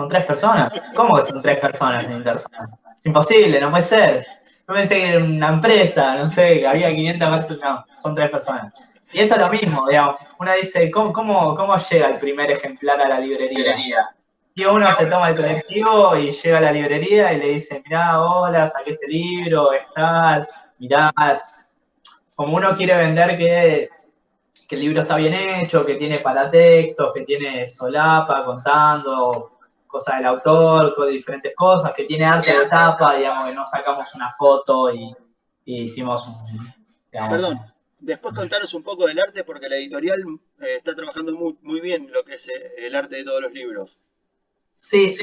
3 personas. ¿Cómo que son 3 personas en Interzona? Es imposible, no puede ser. Yo pensé que era una empresa, no sé, que había 500 personas, no, son 3 personas. Y esto es lo mismo, digamos, uno dice, ¿cómo llega el primer ejemplar a la librería? Y uno se toma el colectivo y llega a la librería y le dice, mirá, hola, saqué este libro, es tal, mirá, como uno quiere vender que el libro está bien hecho, que tiene paratextos, que tiene solapa contando cosas del autor, diferentes cosas, que tiene arte de tapa, digamos, que no sacamos una foto y hicimos digamos, Perdón, después contanos un poco del arte porque la editorial está trabajando muy bien lo que es el arte de todos los libros. Sí,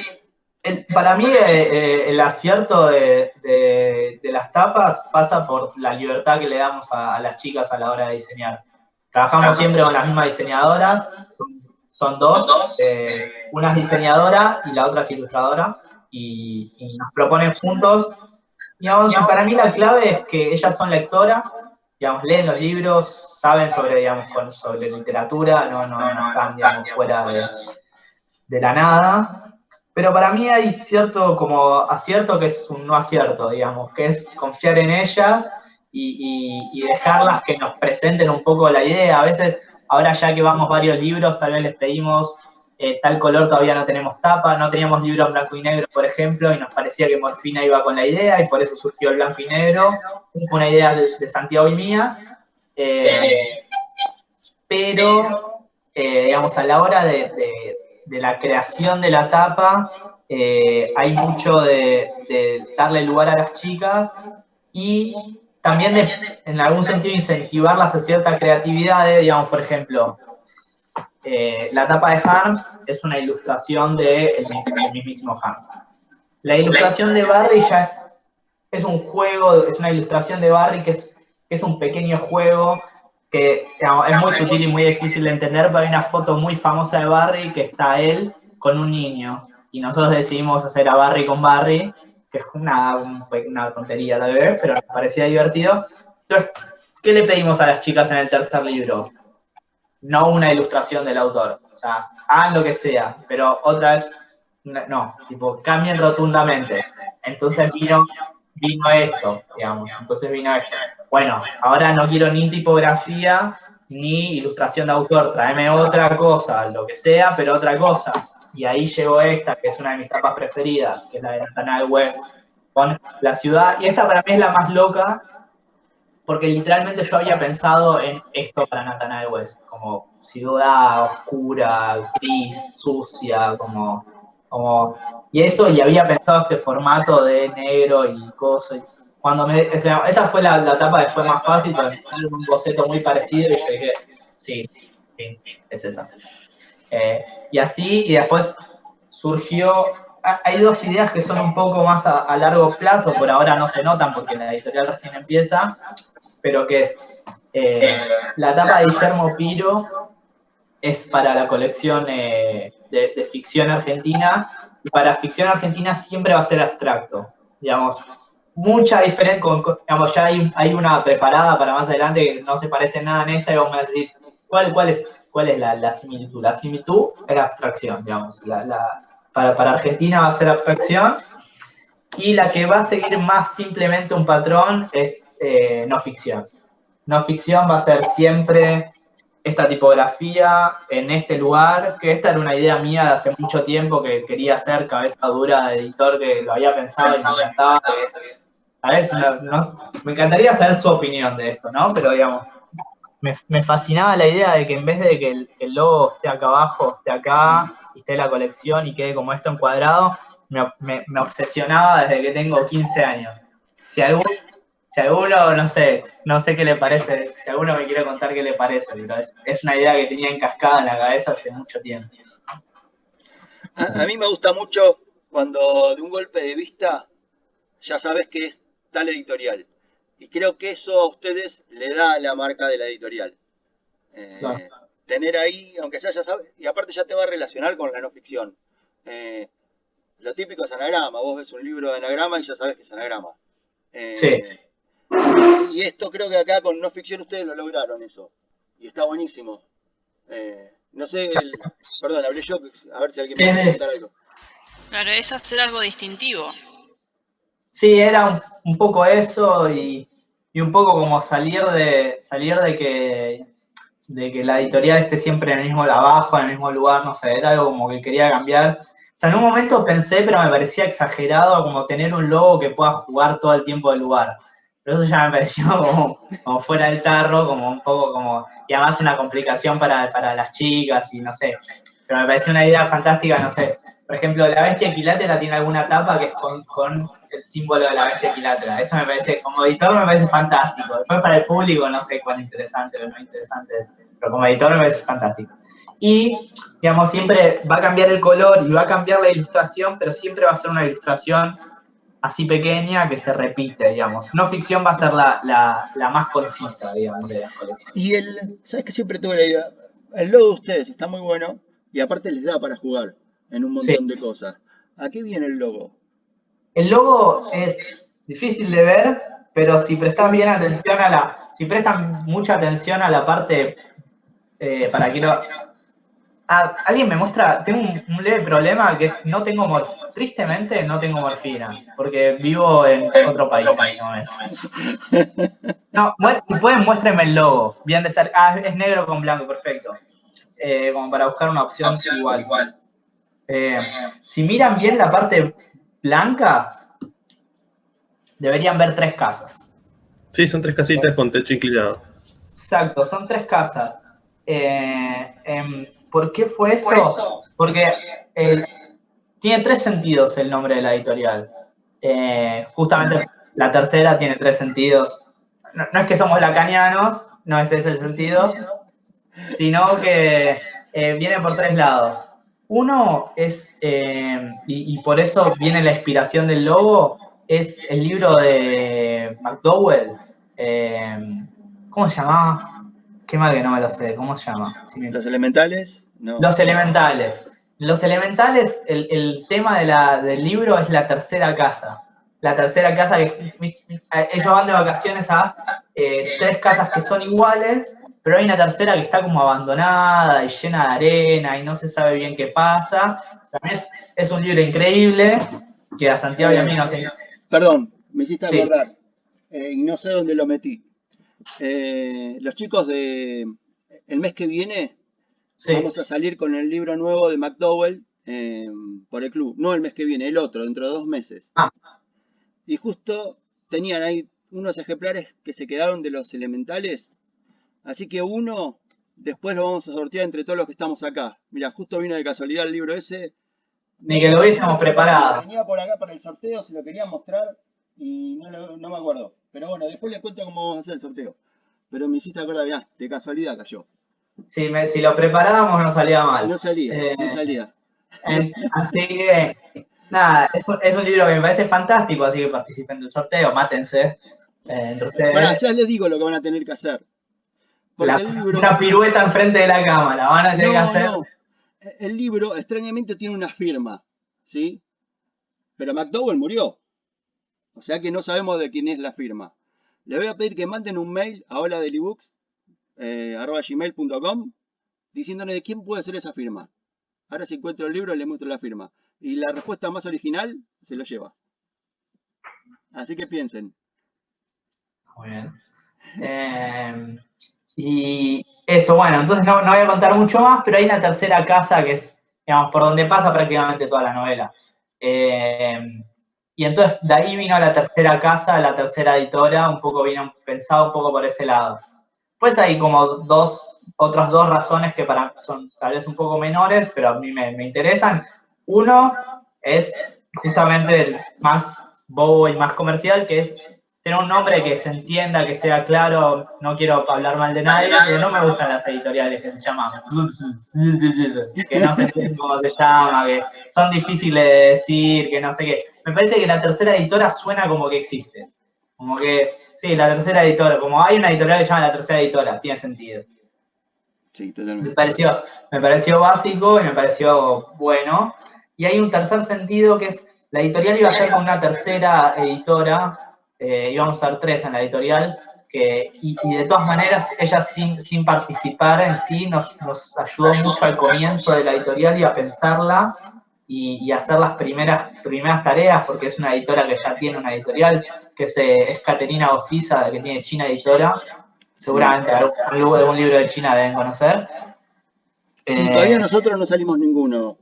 para mí el acierto de las tapas pasa por la libertad que le damos a las chicas a la hora de diseñar. Trabajamos siempre con las mismas diseñadoras, son dos, una es diseñadora y la otra es ilustradora, y nos proponen juntos. Digamos, para mí la clave es que ellas son lectoras, digamos, leen los libros, saben sobre, digamos, sobre literatura, no están, digamos, fuera de la nada. Pero para mí hay cierto como acierto que es un no acierto, digamos, que es confiar en ellas y dejarlas que nos presenten un poco la idea. A veces, ahora ya que vamos varios libros, tal vez les pedimos tal color, todavía no tenemos tapa, no teníamos libro en blanco y negro, por ejemplo, y nos parecía que Morfina iba con la idea y por eso surgió el blanco y negro. Fue una idea de Santiago y mía. Pero, digamos, a la hora de la creación de la tapa, hay mucho de darle lugar a las chicas y también de, en algún sentido, incentivarlas a cierta creatividad, digamos, por ejemplo, la tapa de Harms es una ilustración del mismísimo Harms. La ilustración de Barry ya es un juego, es una ilustración de Barry que es un pequeño juego que digamos, es muy sutil y muy difícil de entender, pero hay una foto muy famosa de Barry que está él con un niño. Y nosotros decidimos hacer a Barry con Barry, que es una tontería tal vez, pero nos parecía divertido. Entonces, ¿qué le pedimos a las chicas en el tercer libro? No una ilustración del autor. O sea, hagan lo que sea, pero otra vez, no, tipo, cambien rotundamente. Entonces vino esto, digamos. Entonces vino esto. Bueno, ahora no quiero ni tipografía ni ilustración de autor, tráeme otra cosa, lo que sea, pero otra cosa. Y ahí llegó esta, que es una de mis tapas preferidas, que es la de Nathanael West, con la ciudad. Y esta para mí es la más loca, porque literalmente yo había pensado en esto para Nathanael West, como ciudad oscura, gris, sucia, y eso, y había pensado este formato de negro y cosas. O sea, esta fue la etapa que fue más fácil para tener un boceto muy parecido y yo dije, sí, es esa. Y así, y después surgió, hay dos ideas que son un poco más a largo plazo, por ahora no se notan porque la editorial recién empieza, pero que es la tapa de Guillermo Piro es para la colección de ficción argentina, y para ficción argentina siempre va a ser abstracto, digamos, mucha diferencia, digamos, ya hay una preparada para más adelante que no se parece nada en esta, y vamos a decir, ¿cuál es la similitud? La similitud era abstracción, digamos, para Argentina va a ser abstracción, y la que va a seguir más simplemente un patrón es no ficción. No ficción va a ser siempre esta tipografía en este lugar, que esta era una idea mía de hace mucho tiempo que quería hacer, cabeza dura de editor, que lo había pensado y me encantaba. A veces me encantaría saber su opinión de esto, ¿no? Pero digamos, me fascinaba la idea de que en vez de que el logo esté acá abajo, esté acá, y esté la colección y quede como esto encuadrado, me obsesionaba desde que tengo 15 años. Si alguno, no sé qué le parece, si alguno me quiere contar qué le parece, pero es una idea que tenía encascada en la cabeza hace mucho tiempo. A mí me gusta mucho cuando de un golpe de vista ya sabes que es tal editorial. Y creo que eso a ustedes le da la marca de la editorial. Claro. tener ahí, aunque sea ya sabes, y aparte ya te va a relacionar con la no ficción. Lo típico es anagrama, vos ves un libro de anagrama y ya sabes que es anagrama. Sí. Y esto creo que acá con no ficción ustedes lo lograron eso. Y está buenísimo. No sé, perdón, hablé yo, a ver si alguien me quiere comentar algo. Claro, es hacer algo distintivo. Sí, era un poco eso y un poco como salir de que la editorial esté siempre en el mismo abajo, en el mismo lugar, no sé, era algo como que quería cambiar. O sea, en un momento pensé, pero me parecía exagerado como tener un logo que pueda jugar todo el tiempo del lugar. Pero eso ya me pareció como fuera del tarro, como un poco como, y además una complicación para las chicas y no sé. Pero me pareció una idea fantástica, no sé. Por ejemplo, la bestia equilátera tiene alguna tapa que es con el símbolo de la bestia equilátera. Eso me parece, como editor me parece fantástico. Después para el público no sé cuán interesante o no interesante es, pero como editor me parece fantástico. Y, digamos, siempre va a cambiar el color y va a cambiar la ilustración, pero siempre va a ser una ilustración así pequeña que se repite, digamos. No ficción va a ser la más concisa, digamos, de las colecciones. Y ¿sabes que siempre tuve la idea? El logo de ustedes está muy bueno y aparte les da para jugar en un montón de cosas. ¿A qué viene el logo? El logo es difícil de ver, pero si prestas bien atención si prestan mucha atención a la parte, para que no... alguien me muestra, tengo un leve problema que es tristemente no tengo morfina, porque vivo en otro país en este momento. No, si pueden muéstrenme el logo, bien de cerca. Es negro con blanco, perfecto. Como para buscar una opción igual. Si miran bien la parte blanca, deberían ver 3 casas. Sí, son 3 casitas con techo inclinado. Exacto, son 3 casas. ¿Por qué fue eso? Porque tiene 3 sentidos el nombre de la editorial. Justamente la tercera tiene 3 sentidos. No es que somos lacanianos, no ese es el sentido, sino que viene por 3 lados. Uno es, y por eso viene la inspiración del logo, es el libro de McDowell. ¿Cómo se llamaba? Qué mal que no me lo sé. ¿Cómo se llama? ¿Los elementales? No. Los elementales. Los elementales, el tema del libro es la tercera casa. La tercera casa que ellos van de vacaciones a 3 casas que son iguales, pero hay una tercera que está como abandonada y llena de arena y no se sabe bien qué pasa. También es un libro increíble que a Santiago y a mí no sé. Perdón, me hiciste acordar. Y no sé dónde lo metí. Los chicos el mes que viene vamos a salir con el libro nuevo de McDowell por el club. No el mes que viene, el otro, dentro de 2 meses. Y justo tenían ahí unos ejemplares que se quedaron de los elementales. Así que uno después lo vamos a sortear entre todos los que estamos acá. Mira, justo vino de casualidad el libro ese. Ni que lo hubiésemos preparado. Venía por acá para el sorteo, se lo quería mostrar y no me acuerdo. Pero bueno, después les cuento cómo vamos a hacer el sorteo. Pero me hiciste acordar, mirá, de casualidad cayó. Si lo preparábamos no salía mal. No salía. Así que, nada, es un libro que me parece fantástico, así que participen del sorteo, mátense entre ustedes. Bueno, ya les digo lo que van a tener que hacer. Una pirueta enfrente de la cámara, van a tener que hacer... No. El libro, extrañamente, tiene una firma, ¿sí? Pero McDowell murió. O sea que no sabemos de quién es la firma. Les voy a pedir que manden un mail a holadelibooks@gmail.com diciéndole de quién puede ser esa firma. Ahora si encuentro el libro le muestro la firma. Y la respuesta más original se lo lleva. Así que piensen. Muy bien. Y eso, bueno, entonces no voy a contar mucho más, pero hay una tercera casa que es, digamos, por donde pasa prácticamente toda la novela. Y entonces de ahí vino la tercera casa, la tercera editora, un poco vino pensado un poco por ese lado. Pues hay como otras dos razones que son tal vez un poco menores, pero a mí me interesan. Uno es justamente el más bobo y más comercial, que es tener un nombre que se entienda, que sea claro. No quiero hablar mal de nadie, pero no me gustan las editoriales que se llaman, que no se entiende cómo se llama, que son difíciles de decir, que no sé qué. Me parece que la tercera editora suena como que existe. Como que, sí, la tercera editora, como hay una editorial que se llama la tercera editora, tiene sentido. Sí, totalmente. Me pareció básico y me pareció bueno. Y hay un tercer sentido que es, la editorial iba a ser con una tercera editora, íbamos a ser 3 en la editorial, y de todas maneras ella sin participar en sí nos ayudó mucho al comienzo de la editorial y a pensarla y hacer las primeras tareas, porque es una editora que ya tiene una editorial, que es Caterina Gostiza, que tiene China Editora. Seguramente algún libro de China deben conocer. Sí, todavía nosotros no salimos ninguno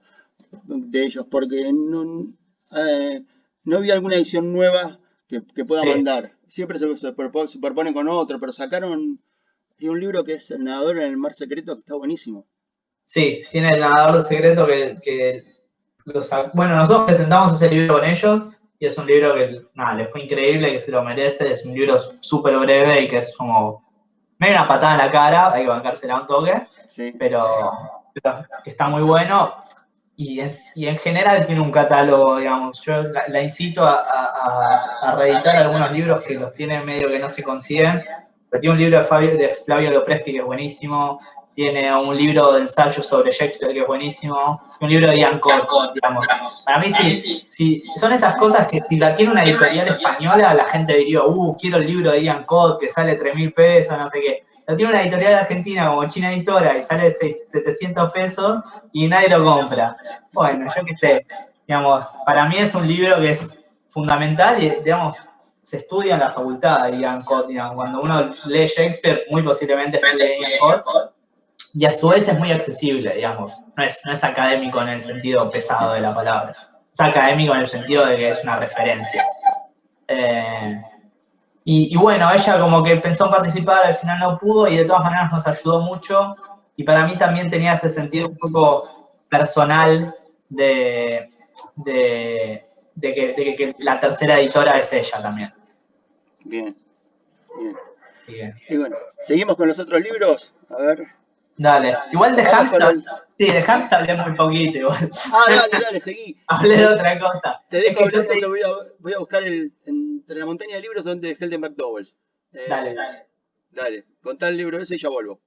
de ellos porque no vi alguna edición nueva que pueda Sí. mandar. Siempre se superponen con otro, pero sacaron un libro que es El nadador en el mar secreto, que está buenísimo. Sí, tiene El nadador secreto bueno, nosotros presentamos ese libro con ellos y es un libro que, nada, le fue increíble, que se lo merece, es un libro súper breve y que es como medio una patada en la cara, hay que bancársela un toque, Sí. pero que está muy bueno y en general tiene un catálogo, digamos. Yo la incito a reeditar algunos libros que los tiene medio que no se consiguen, pero tiene un libro de Flavio Lopresti que es buenísimo, tiene un libro de ensayos sobre Shakespeare que es buenísimo, y un libro de Ian Cott, digamos. Para mí sí, son esas cosas que si la tiene una editorial española, la gente diría, quiero el libro de Ian Cott que sale 3.000 pesos, no sé qué. Lo tiene una editorial argentina como China Editora y sale 700 pesos y nadie lo compra. Bueno, yo qué sé, digamos, para mí es un libro que es fundamental y, digamos, se estudia en la facultad de Ian Cott, digamos. Cuando uno lee Shakespeare, muy posiblemente estudie Ian Cott, y a su vez es muy accesible, digamos. No es académico en el sentido pesado de la palabra. Es académico en el sentido de que es una referencia. Y bueno, ella como que pensó en participar, al final no pudo y de todas maneras nos ayudó mucho. Y para mí también tenía ese sentido un poco personal de que la tercera editora es ella también. Bien, bien. Sí. Y bueno, seguimos con los otros libros. A ver. Dale. Igual de Vamos con Hamster. Sí, de Hamster hablé muy poquito igual. Dale, seguí. Hablé de otra cosa. Te dejo hablar porque voy a buscar entre la montaña de libros donde Helden McDowell. Dale, contá el libro ese y ya vuelvo.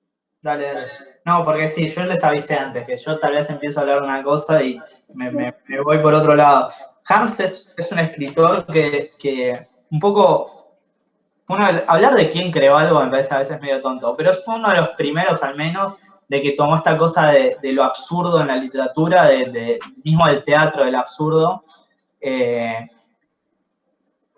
Dale. No, porque sí, yo les avisé antes que yo tal vez empiezo a hablar una cosa y me voy por otro lado. Harms es un escritor que un poco... hablar de quién creó algo me parece a veces medio tonto, pero fue uno de los primeros al menos de que tomó esta cosa de lo absurdo en la literatura, mismo del teatro del absurdo, pero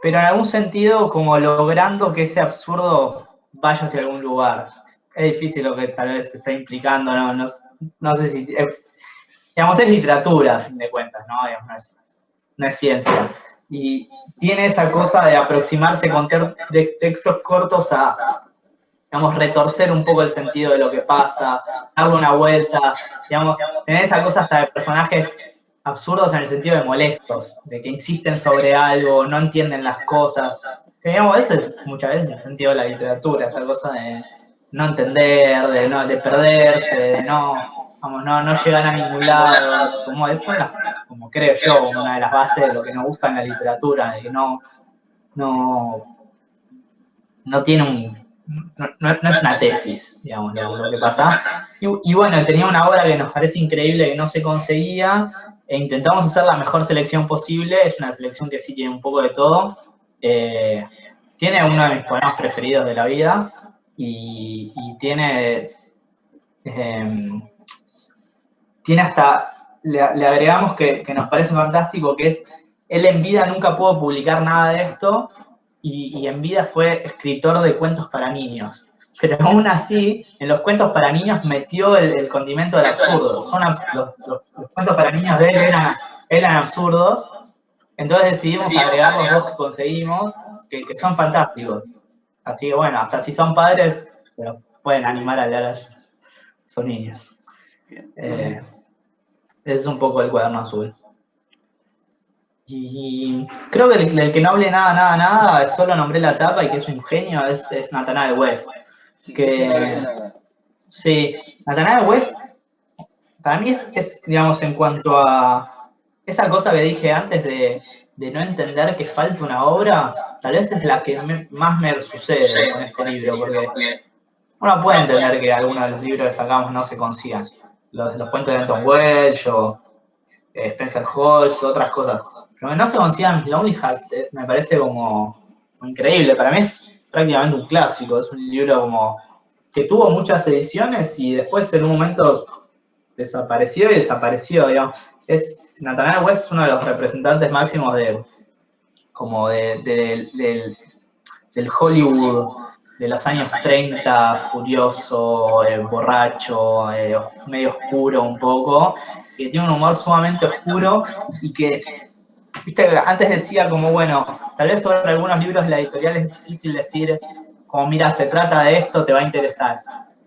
en algún sentido como logrando que ese absurdo vaya hacia algún lugar. Es difícil lo que tal vez se está implicando, no sé si... digamos, es literatura, a fin de cuentas, ¿no? Digamos, no es ciencia. Y tiene esa cosa de aproximarse con textos cortos a, digamos, retorcer un poco el sentido de lo que pasa, darle una vuelta, digamos, tener esa cosa hasta de personajes absurdos en el sentido de molestos, de que insisten sobre algo, no entienden las cosas. Que, digamos, ese es muchas veces el sentido de la literatura, esa cosa de no entender, de perderse, de no llegar a ningún lado, como eso es, como creo yo, una de las bases de lo que nos gusta en la literatura, de que no tiene no es una tesis, digamos, lo que pasa. Y bueno, tenía una obra que nos parece increíble que no se conseguía, e intentamos hacer la mejor selección posible, es una selección que sí tiene un poco de todo. Tiene uno de mis poemas preferidos de la vida, y tiene hasta, le agregamos que nos parece fantástico, que es, él en vida nunca pudo publicar nada de esto, y en vida fue escritor de cuentos para niños. Pero aún así, en los cuentos para niños metió el condimento del absurdo. Los cuentos para niños de él eran absurdos, entonces decidimos agregar los dos que conseguimos, que son fantásticos. Así que bueno, hasta si son padres, se los pueden animar a leer a ellos. Son niños. Es un poco el Cuaderno Azul. Y creo que el que no hable nada, solo nombré la tapa y que es un genio, es Nathanael West. Sí, Nathanael West, para mí es, digamos, en cuanto a esa cosa que dije antes de no entender que falta una obra, tal vez es la que más me sucede con este libro, porque uno puede entender que algunos de los libros que sacamos no se consigan. Los cuentos de Anton Welch o Spencer Holmes, otras cosas. Pero que no se consigan Lonely Hearts me parece como increíble. Para mí es prácticamente un clásico. Es un libro como que tuvo muchas ediciones y después en un momento desapareció, digamos. Nathanael West es uno de los representantes máximos del Hollywood de los años 30, furioso, borracho, medio oscuro un poco, que tiene un humor sumamente oscuro y que, viste, antes decía como, bueno, tal vez sobre algunos libros de la editorial es difícil decir, como, mira, se trata de esto, te va a interesar.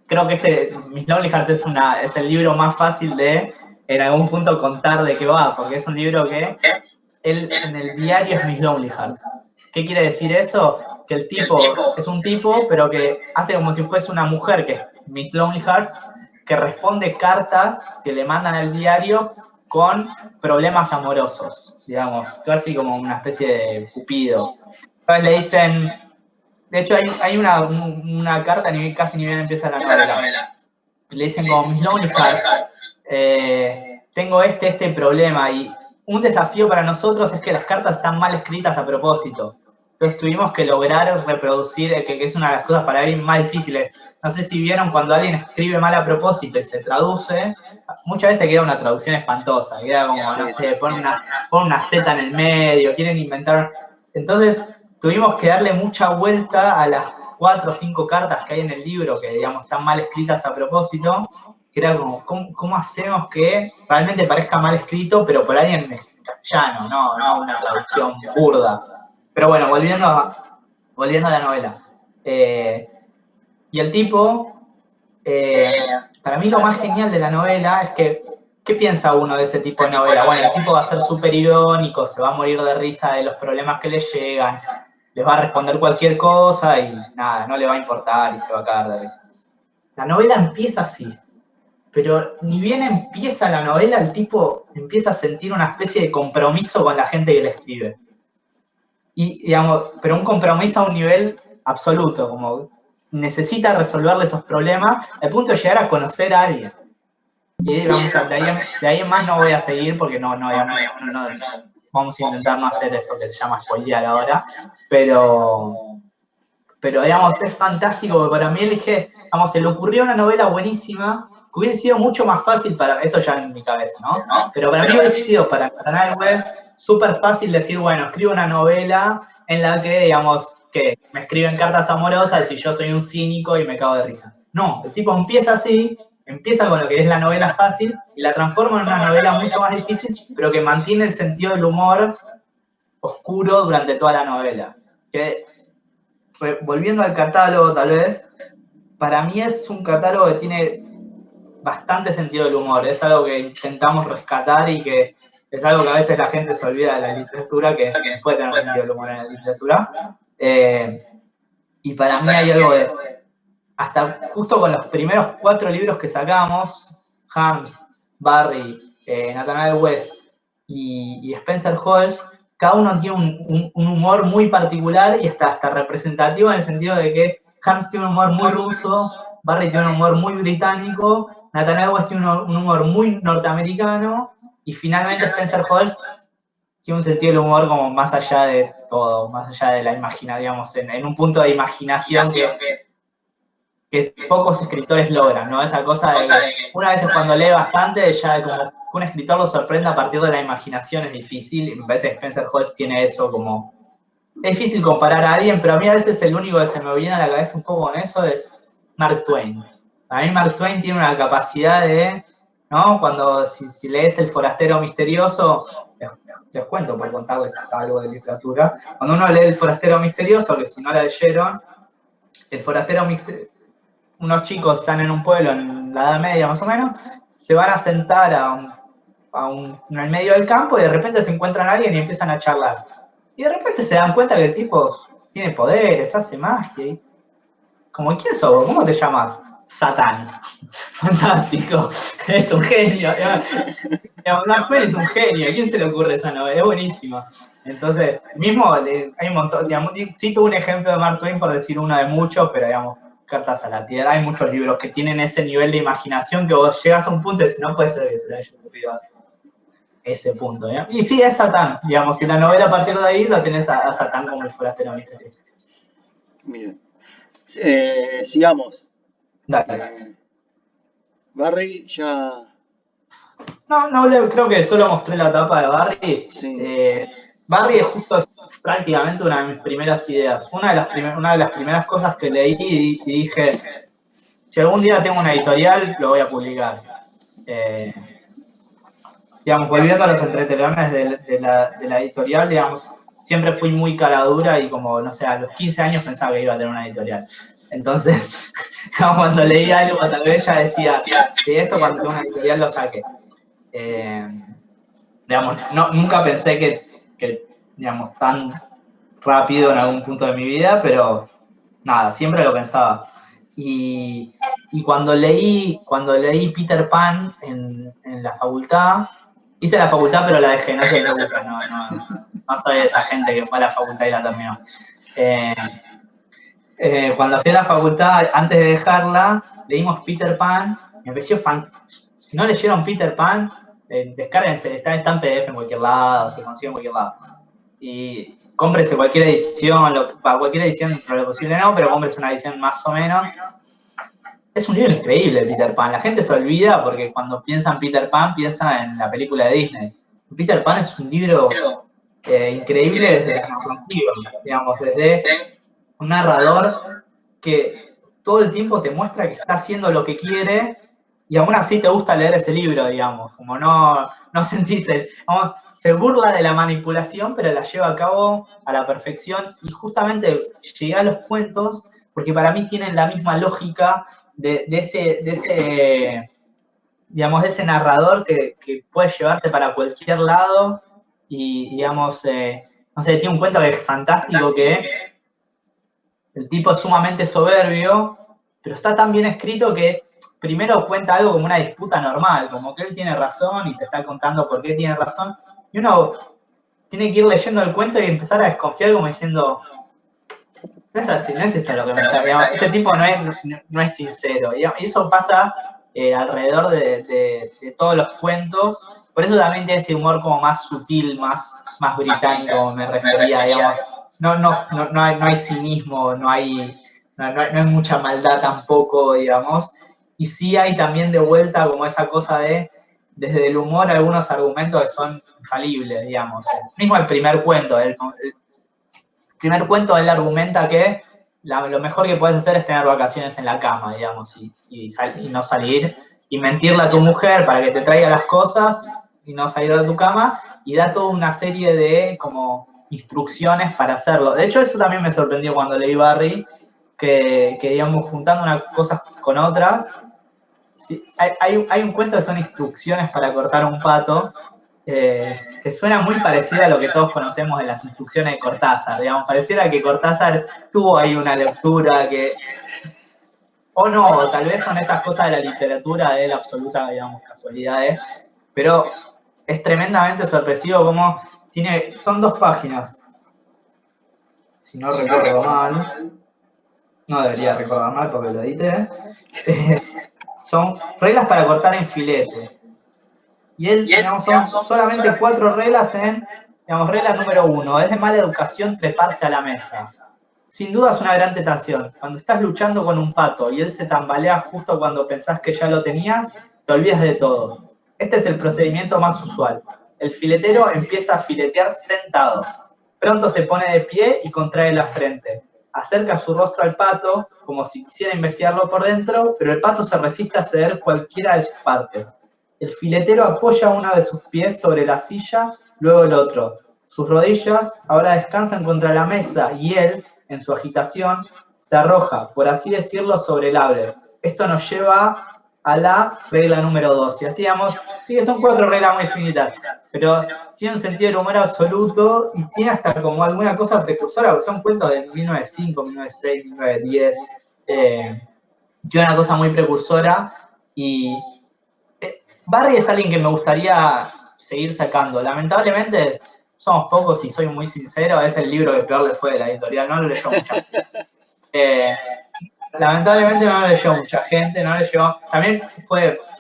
Creo que Miss Lonely Hearts es el libro más fácil de, en algún punto, contar de qué va, porque es un libro que él en el diario es Miss Lonely Hearts. ¿Qué quiere decir eso? Que el tipo es un tipo, pero que hace como si fuese una mujer, que es Miss Lonely Hearts, que responde cartas que le mandan al diario con problemas amorosos, digamos, casi como una especie de cupido. Entonces le dicen, de hecho hay una carta, casi ni bien empieza la novela. Le dicen como, Miss Lonely Hearts, tengo este problema, y un desafío para nosotros es que las cartas están mal escritas a propósito. Entonces tuvimos que lograr reproducir, que es una de las cosas para mí más difíciles. No sé si vieron cuando alguien escribe mal a propósito y se traduce, muchas veces queda una traducción espantosa, queda como, no sé, ponen una Z en el medio, quieren inventar. Entonces tuvimos que darle mucha vuelta a las 4 o 5 cartas que hay en el libro, que digamos están mal escritas a propósito, que era como, ¿cómo hacemos que realmente parezca mal escrito, pero por alguien en castellano, no una traducción burda? Pero bueno, volviendo a la novela. Y el tipo, para mí lo más genial de la novela es que, ¿qué piensa uno de ese tipo de novela? Bueno, el tipo va a ser súper irónico, se va a morir de risa de los problemas que le llegan, les va a responder cualquier cosa y nada, no le va a importar y se va a caer de risa. La novela empieza así, pero ni bien empieza la novela, el tipo empieza a sentir una especie de compromiso con la gente que le escribe. Y, digamos, pero un compromiso a un nivel absoluto, como necesita resolverle esos problemas, al punto de llegar a conocer a alguien. Y digamos, de ahí en más no voy a seguir porque no vamos a intentar no hacer eso que se llama spoilear ahora, pero digamos, es fantástico, porque para mí se le ocurrió una novela buenísima, que hubiese sido mucho más fácil esto ya en mi cabeza, ¿no? Pero para mí hubiese sido, para Nathanael West, súper fácil decir, bueno, escribo una novela en la que, digamos, que me escriben cartas amorosas y yo soy un cínico y me cago de risa. No, el tipo empieza así, empieza con lo que es la novela fácil y la transforma en una novela mucho más difícil, pero que mantiene el sentido del humor oscuro durante toda la novela. Que, volviendo al catálogo, tal vez, para mí es un catálogo que tiene bastante sentido del humor. Es algo que intentamos rescatar y que es algo que a veces la gente se olvida de la literatura, que puede tener sentido del humor en la literatura. Y para mí hay algo de, hasta justo con los primeros 4 libros que sacamos, Hams, Barry, Nathanael West y Spencer Holmes, cada uno tiene un humor muy particular y hasta representativo, en el sentido de que Hams tiene un humor muy ruso, Barry tiene un humor muy británico, Nathanael West tiene un humor muy norteamericano, y finalmente Spencer Holmes tiene un sentido del humor como más allá de todo, más allá de la imaginación, digamos, en un punto de imaginación que pocos escritores logran, ¿no? Esa cosa de que una vez cuando lee bastante, ya como que un escritor lo sorprende a partir de la imaginación es difícil, y me parece que Spencer Holmes tiene eso como... Es difícil comparar a alguien, pero a mí a veces el único que se me viene a la cabeza un poco con eso es Mark Twain. A mí Mark Twain tiene una capacidad de, ¿no? Cuando si lees El forastero misterioso, les cuento por contarles algo de literatura, cuando uno lee El forastero misterioso, que si no la leyeron, El forastero misterioso, unos chicos están en un pueblo en la Edad Media más o menos, se van a sentar en el medio del campo y de repente se encuentran a alguien y empiezan a charlar. Y de repente se dan cuenta que el tipo tiene poderes, hace magia. Y como, ¿quién sos? ¿Cómo te llamas? Satán. Fantástico. Es un genio. Mark Twain es un genio. ¿A quién se le ocurre esa novela? Es buenísima. Entonces, mismo hay un montón, digamos, cito un ejemplo de Mark Twain por decir uno de muchos, pero digamos, Cartas a la Tierra. Hay muchos libros que tienen ese nivel de imaginación que vos llegas a un punto y dices, no puede ser que se le haya ocurrido así. Ese punto, ¿eh? Y sí, es Satán, digamos, y la novela a partir de ahí la tenés a Satán como el forastero misterioso. Bien. Sigamos. Dale. Barry ya... No, creo que solo mostré la tapa de Barry. Sí. Barry es justo prácticamente una de mis primeras ideas. Una de las primeras cosas que leí y dije, si algún día tengo una editorial, lo voy a publicar. Digamos, volviendo a los entretelones de la editorial, digamos, siempre fui muy cara dura y como, no sé, a los 15 años pensaba que iba a tener una editorial. Entonces, cuando leí algo, tal vez ya decía, que esto cuando tenga una editorial lo saque. Digamos, nunca pensé que, digamos, tan rápido en algún punto de mi vida, pero nada, siempre lo pensaba. Y cuando leí Peter Pan en la facultad, hice la facultad pero la dejé, no sé, no soy de esa gente que fue a la facultad y la terminó. Cuando fui a la facultad, antes de dejarla, leímos Peter Pan, me pareció si no leyeron Peter Pan, descárguense, está en PDF en cualquier lado, se consigue en cualquier lado. Y cómprense cualquier edición, cualquier edición dentro de lo posible no, pero cómprense una edición más o menos. Es un libro increíble, Peter Pan. La gente se olvida porque cuando piensa en Peter Pan, piensa en la película de Disney. Peter Pan es un libro increíble desde la narrativa, digamos, desde un narrador que todo el tiempo te muestra que está haciendo lo que quiere y aún así te gusta leer ese libro, digamos, como no sentís se burla de la manipulación, pero la lleva a cabo a la perfección y justamente llegué a los cuentos porque para mí tienen la misma lógica de ese narrador que puede llevarte para cualquier lado y, digamos, no sé, tiene un cuento que es fantástico que el tipo es sumamente soberbio, pero está tan bien escrito que primero cuenta algo como una disputa normal, como que él tiene razón y te está contando por qué tiene razón, y uno tiene que ir leyendo el cuento y empezar a desconfiar como diciendo, no es así, no es esto lo que me está, digamos, este tipo no es sincero, digamos, y eso pasa alrededor de todos los cuentos, por eso también tiene ese humor como más sutil, más británico, me refería, digamos, no hay cinismo, no hay mucha maldad tampoco, digamos, y sí hay también de vuelta como esa cosa de, desde el humor, algunos argumentos que son infalibles, digamos. Mismo el primer cuento, el primer cuento él argumenta que lo mejor que puedes hacer es tener vacaciones en la cama, digamos, y no salir, y mentirle a tu mujer para que te traiga las cosas y no salir de tu cama, y da toda una serie de como instrucciones para hacerlo. De hecho, eso también me sorprendió cuando leí Barry, que digamos, juntando unas cosas con otras, sí, hay un cuento que son instrucciones para cortar un pato, que suena muy parecido a lo que todos conocemos de las instrucciones de Cortázar, digamos, pareciera que Cortázar tuvo ahí una lectura que, o no, tal vez son esas cosas de la literatura de la absoluta, digamos, casualidad, pero es tremendamente sorpresivo como son 2 páginas, si no recuerdo mal, no debería recordar mal porque lo edité, son reglas para cortar en filete. Y él, digamos, son solamente 4 reglas digamos, regla número 1, es de mala educación treparse a la mesa. Sin duda es una gran tentación. Cuando estás luchando con un pato y él se tambalea justo cuando pensás que ya lo tenías, te olvidas de todo. Este es el procedimiento más usual. El filetero empieza a filetear sentado. Pronto se pone de pie y contrae la frente. Acerca su rostro al pato, como si quisiera investigarlo por dentro, pero el pato se resiste a ceder cualquiera de sus partes. El filetero apoya uno de sus pies sobre la silla, luego el otro. Sus rodillas ahora descansan contra la mesa y él, en su agitación, se arroja, por así decirlo, sobre el abre. Esto nos lleva a la regla número 2. Y así, digamos, sí que son 4 reglas muy finitas, pero tiene un sentido del humor absoluto y tiene hasta como alguna cosa precursora, porque son cuentos de 1905, 1906, 1910. Tiene una cosa muy precursora y Barry es alguien que me gustaría seguir sacando. Lamentablemente somos pocos y soy muy sincero, es el libro que peor le fue de la editorial, no lo leyó mucho. lamentablemente no lo leyó mucha gente, no lo llegó. También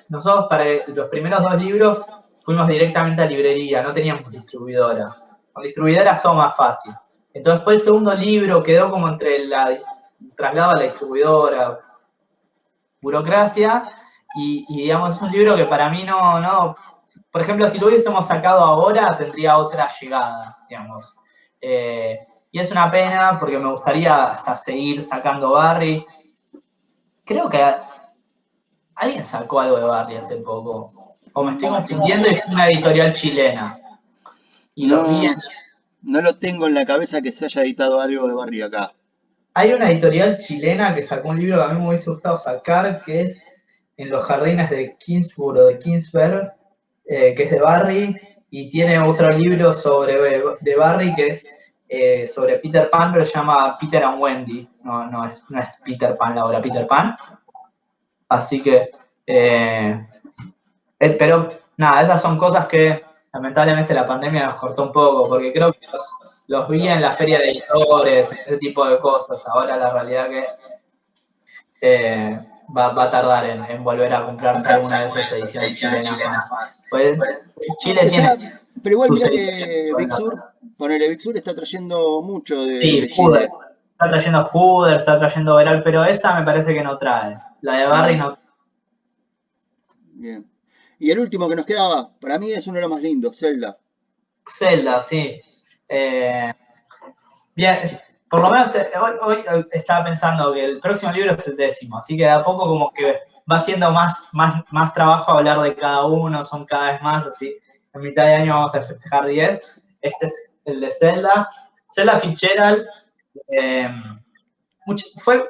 nosotros para los primeros 2 libros fuimos directamente a librería, no teníamos distribuidora. Con distribuidora es todo más fácil. Entonces fue el segundo libro, quedó como entre el traslado a la distribuidora, burocracia, y digamos, es un libro que para mí no, por ejemplo, si lo hubiésemos sacado ahora, tendría otra llegada, digamos. Y es una pena porque me gustaría hasta seguir sacando Barry. Creo que alguien sacó algo de Barry hace poco. O me estoy confundiendo y fue una editorial chilena. Y lo vi en... No lo tengo en la cabeza que se haya editado algo de Barry acá. Hay una editorial chilena que sacó un libro que a mí me hubiese gustado sacar, que es En los jardines de Kingsburg o de Kingsberg, que es de Barry, y tiene otro libro de Barry que es sobre Peter Pan, pero se llama Peter and Wendy. No es Peter Pan, la obra Peter Pan. Así que, pero nada, esas son cosas que lamentablemente la pandemia nos cortó un poco, porque creo que los vi en la feria de editores, ese tipo de cosas. Ahora la realidad que va a tardar en volver a comprarse alguna de esas ediciones chilenas más. Pues Chile tiene... Pero igual mirá que Big Sur está trayendo mucho de Chile. Está trayendo Hooder, está trayendo Veral, pero esa me parece que no trae. La de Barry no. Bien. Y el último que nos quedaba, para mí es uno de los más lindos, Zelda. Zelda, sí. Bien, por lo menos hoy estaba pensando que el próximo libro es el 10º, así que de a poco como que va siendo más trabajo hablar de cada uno, son cada vez más, así. En mitad de año vamos a festejar 10. Este es el de Zelda. Zelda Fitzgerald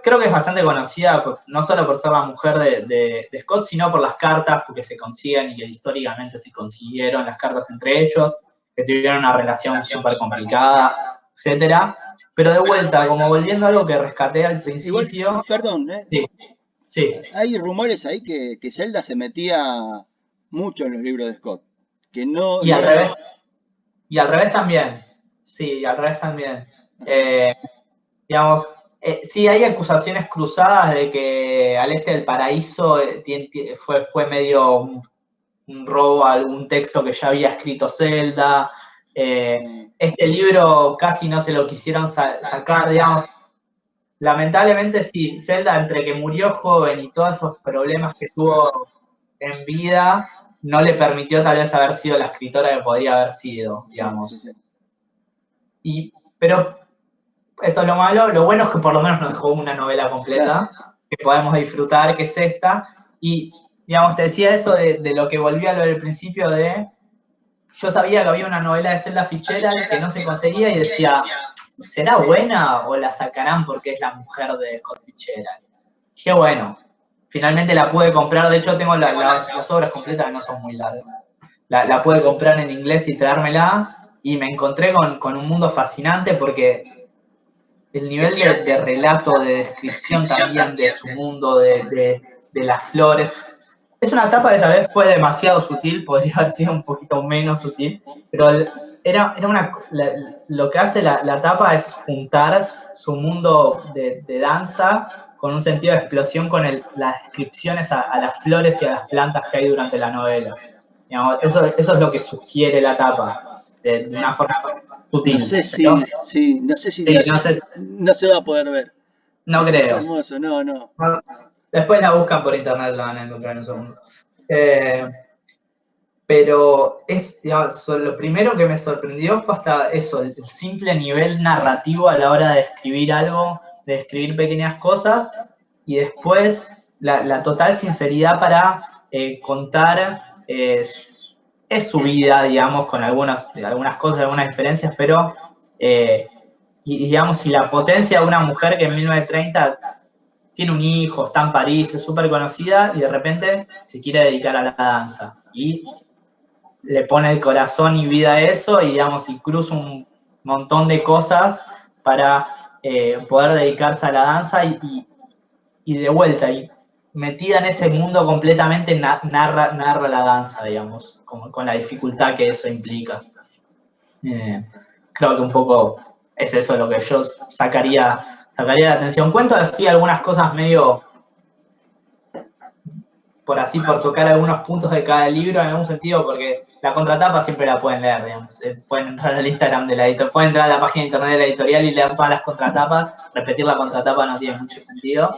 creo que es bastante conocida, no solo por ser la mujer de Scott, sino por las cartas, porque se consiguen y que históricamente se consiguieron las cartas entre ellos, que tuvieron una relación súper complicada, etcétera. Pero de vuelta, como volviendo a algo que rescaté al principio... Igual, perdón, Sí. Hay rumores ahí que Zelda se metía mucho en los libros de Scott. Que no, y al revés. Y al revés también. Sí, al revés también. Digamos, sí, hay acusaciones cruzadas de que Al Este del Paraíso fue medio un robo a algún texto que ya había escrito Zelda. Este libro casi no se lo quisieron sacar, digamos. Lamentablemente sí, Zelda, entre que murió joven y todos esos problemas que tuvo en vida, no le permitió tal vez haber sido la escritora que podría haber sido, digamos. Pero eso es lo malo. Lo bueno es que por lo menos nos dejó una novela completa que podemos disfrutar, que es esta. Y, digamos, te decía eso de lo que volví a lo del principio yo sabía que había una novela de Zelda Fitzgerald que no se conseguía y decía, ¿será buena o la sacarán porque es la mujer de Scott Fitzgerald? Qué bueno. Finalmente la pude comprar. De hecho, tengo las obras completas que no son muy largas. La pude comprar en inglés y traérmela. Y me encontré con un mundo fascinante porque el nivel de relato, de descripción también de su mundo, de las flores. Es una etapa que tal vez fue demasiado sutil, podría haber sido un poquito menos sutil, pero lo que hace la etapa es juntar su mundo de danza con un sentido de explosión con las descripciones a las flores y a las plantas que hay durante la novela. Digamos, eso es lo que sugiere la etapa, de una forma sutil. No sé si no se va a poder ver. No creo. Es hermoso, no. Después la buscan por internet, la van a encontrar en un segundo. Pero digamos, lo primero que me sorprendió fue hasta eso, el simple nivel narrativo a la hora de escribir algo, de escribir pequeñas cosas, y después la total sinceridad para contar es su vida, digamos, con algunas cosas, algunas diferencias, pero digamos, y la potencia de una mujer que en 1930 tiene un hijo, está en París, es súper conocida y de repente se quiere dedicar a la danza. Y le pone el corazón y vida a eso y, digamos, y cruza un montón de cosas para poder dedicarse a la danza y de vuelta, y metida en ese mundo completamente narra la danza, digamos, con la dificultad que eso implica. Creo que un poco es eso lo que yo sacaría sacaría la atención. Cuento así algunas cosas medio, por tocar algunos puntos de cada libro en algún sentido, porque la contratapa siempre la pueden leer, digamos. Pueden entrar al Instagram de la editorial, pueden entrar a la página de internet de la editorial y leer todas las contratapas. Repetir la contratapa no tiene mucho sentido.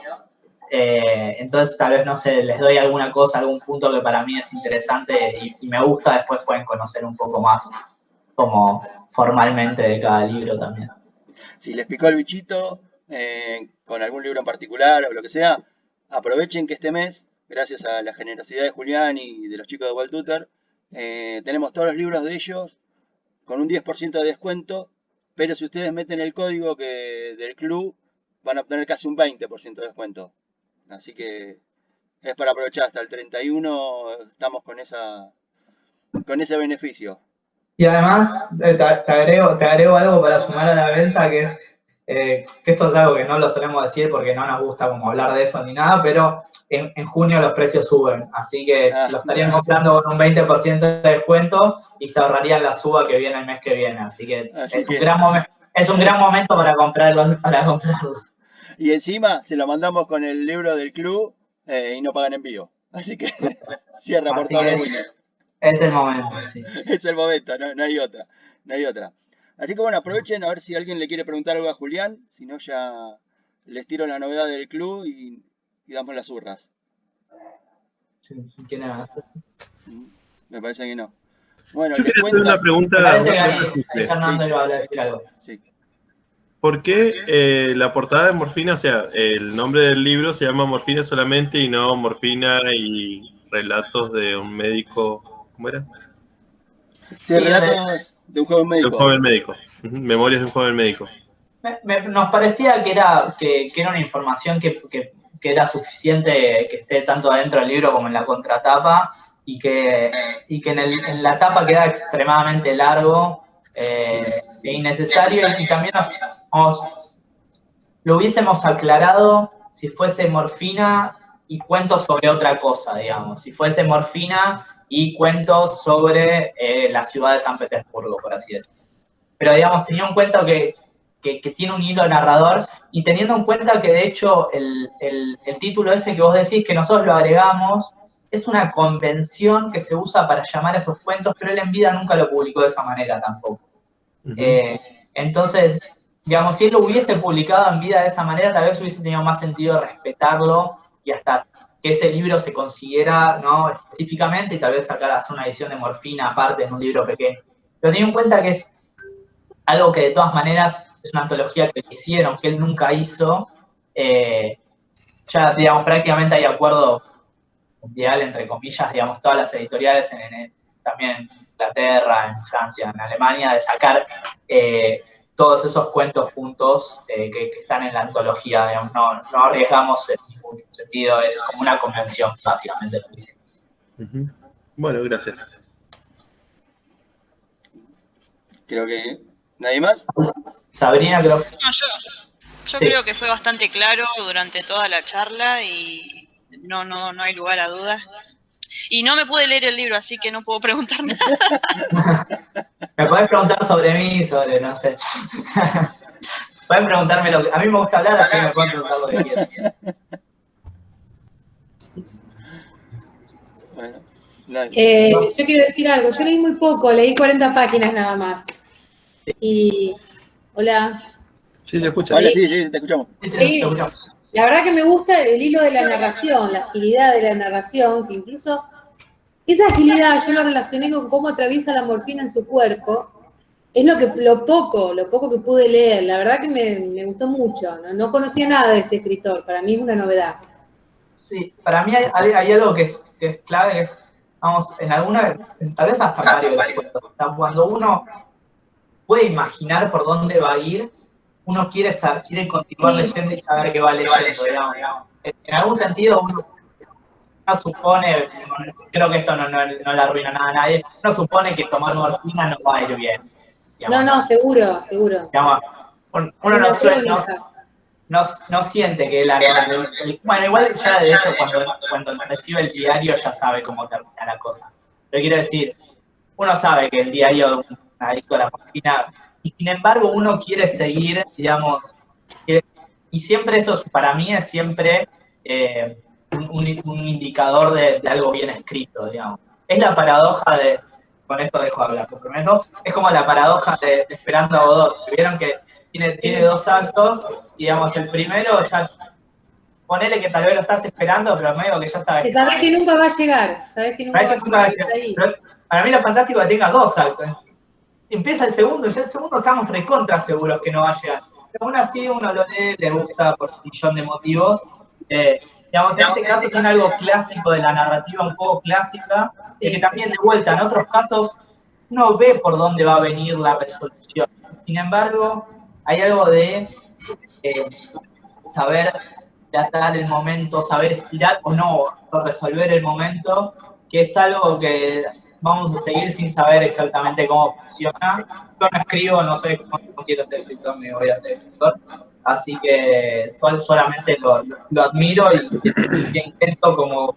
Entonces tal vez, no sé, les doy alguna cosa, algún punto que para mí es interesante y me gusta, después pueden conocer un poco más como formalmente de cada libro también. Si les picó el bichito con algún libro en particular o lo que sea, aprovechen que este mes, gracias a la generosidad de Julián y de los chicos de Walt Tutor, tenemos todos los libros de ellos con un 10% de descuento, pero si ustedes meten el código del club, van a obtener casi un 20% de descuento. Así que es para aprovechar hasta el 31, estamos con ese beneficio. Y además, te agrego algo para sumar a la venta, que es que esto es algo que no lo solemos decir porque no nos gusta como hablar de eso ni nada, pero en junio los precios suben, así que lo estarían comprando con un 20% de descuento y se ahorrarían la suba que viene el mes que viene, así que es un gran momento para comprarlos. Y encima se lo mandamos con el libro del club y no pagan envío, así que cierra por todo lo bueno. Es el momento, sí. Es el momento, no hay otra. Así que bueno, aprovechen a ver si alguien le quiere preguntar algo a Julián, si no ya les tiro la novedad del club y damos las urras. ¿Quién era? Me parece que no. Bueno, yo quería hacer una pregunta simple. Fernando iba a decir algo. Sí. ¿Por qué la portada de Morfina, o sea, el nombre del libro se llama Morfina solamente y no Morfina y relatos de un médico? ¿Cómo era? Sí, relatos de un joven médico. De un joven médico. Memorias de un joven médico. Nos parecía que era una información que era suficiente que esté tanto adentro del libro como en la contratapa y que en la tapa queda extremadamente largo e innecesario y también lo hubiésemos aclarado si fuese Morfina y cuentos sobre otra cosa, digamos. Si fuese Morfina y cuentos sobre la ciudad de San Petersburgo, por así decirlo. Pero, digamos, tenía un cuento que tiene un hilo narrador y teniendo en cuenta que, de hecho, el título ese que vos decís, que nosotros lo agregamos, es una convención que se usa para llamar a esos cuentos, pero él en vida nunca lo publicó de esa manera tampoco. Entonces, digamos, si él lo hubiese publicado en vida de esa manera, tal vez hubiese tenido más sentido respetarlo y hasta que ese libro se consiguiera, ¿no?, específicamente y tal vez hacer una edición de Morfina aparte en un libro pequeño. Pero teniendo en cuenta que es algo que de todas maneras es una antología que hicieron, que él nunca hizo, ya, digamos, prácticamente hay acuerdo mundial, entre comillas, digamos, todas las editoriales, también en Inglaterra, en Francia, en Alemania, de sacar todos esos cuentos juntos que están en la antología, digamos, no arriesgamos en ningún sentido, es como una convención, básicamente lo que hicimos. Bueno, gracias. Creo que... ¿Nadie más? Sabrina, creo. No, yo Sí. creo que fue bastante claro durante toda la charla y no hay lugar a dudas. Y no me pude leer el libro, así que no puedo preguntar nada. Me podés preguntar sobre mí, no sé. Pueden preguntarme lo que... A mí me gusta hablar, así que me pueden preguntar lo que quieran. Bueno, nadie. Yo quiero decir algo, yo leí muy poco, leí 40 páginas nada más. Y, hola. Sí, se escucha. Vale, sí, te escuchamos. Sí, la verdad que me gusta el hilo de la narración, la agilidad de la narración, que incluso esa agilidad yo la relacioné con cómo atraviesa la morfina en su cuerpo. Es lo poco que pude leer, la verdad que me gustó mucho, no conocía nada de este escritor, para mí es una novedad. Sí, para mí hay algo que es clave, que es, vamos, tal vez hasta varios, cuando uno puede imaginar por dónde va a ir, uno quiere continuar leyendo y saber qué va leyendo, digamos. En algún sentido uno supone, creo que esto no le arruina nada a nadie, uno supone que tomar morfina no va a ir bien. Digamos, No, seguro. Digamos, uno no siente que bueno, igual ya de hecho cuando recibe el diario ya sabe cómo termina la cosa. Pero quiero decir, uno sabe que el diario de un adicto a la morfina, y sin embargo uno quiere seguir, digamos, quiere Y siempre eso, para mí, es siempre un indicador de algo bien escrito, digamos. Es la paradoja de, con esto dejo de hablar, por prometo, es como la paradoja de Esperando a Godot. Vieron que tiene 2 actos, y digamos, el primero ya, ponele que tal vez lo estás esperando, pero medio que ya sabes. Sabés que nunca va a llegar, sabés que nunca va a llegar ahí. Pero para mí lo fantástico es que tenga 2 actos. Empieza el segundo, y ya el segundo estamos recontra seguros que no va a llegar. Pero aún así uno lo lee, le gusta por un millón de motivos. Digamos, en este caso tiene algo clásico de la narrativa, un poco clásica, y que también de vuelta, en otros casos, uno ve por dónde va a venir la resolución. Sin embargo, hay algo de saber tratar el momento, saber estirar o no, o resolver el momento, que es algo que vamos a seguir sin saber exactamente cómo funciona. Yo no escribo, no sé cómo quiero ser escritor, me voy a ser escritor. Así que solamente lo admiro y intento como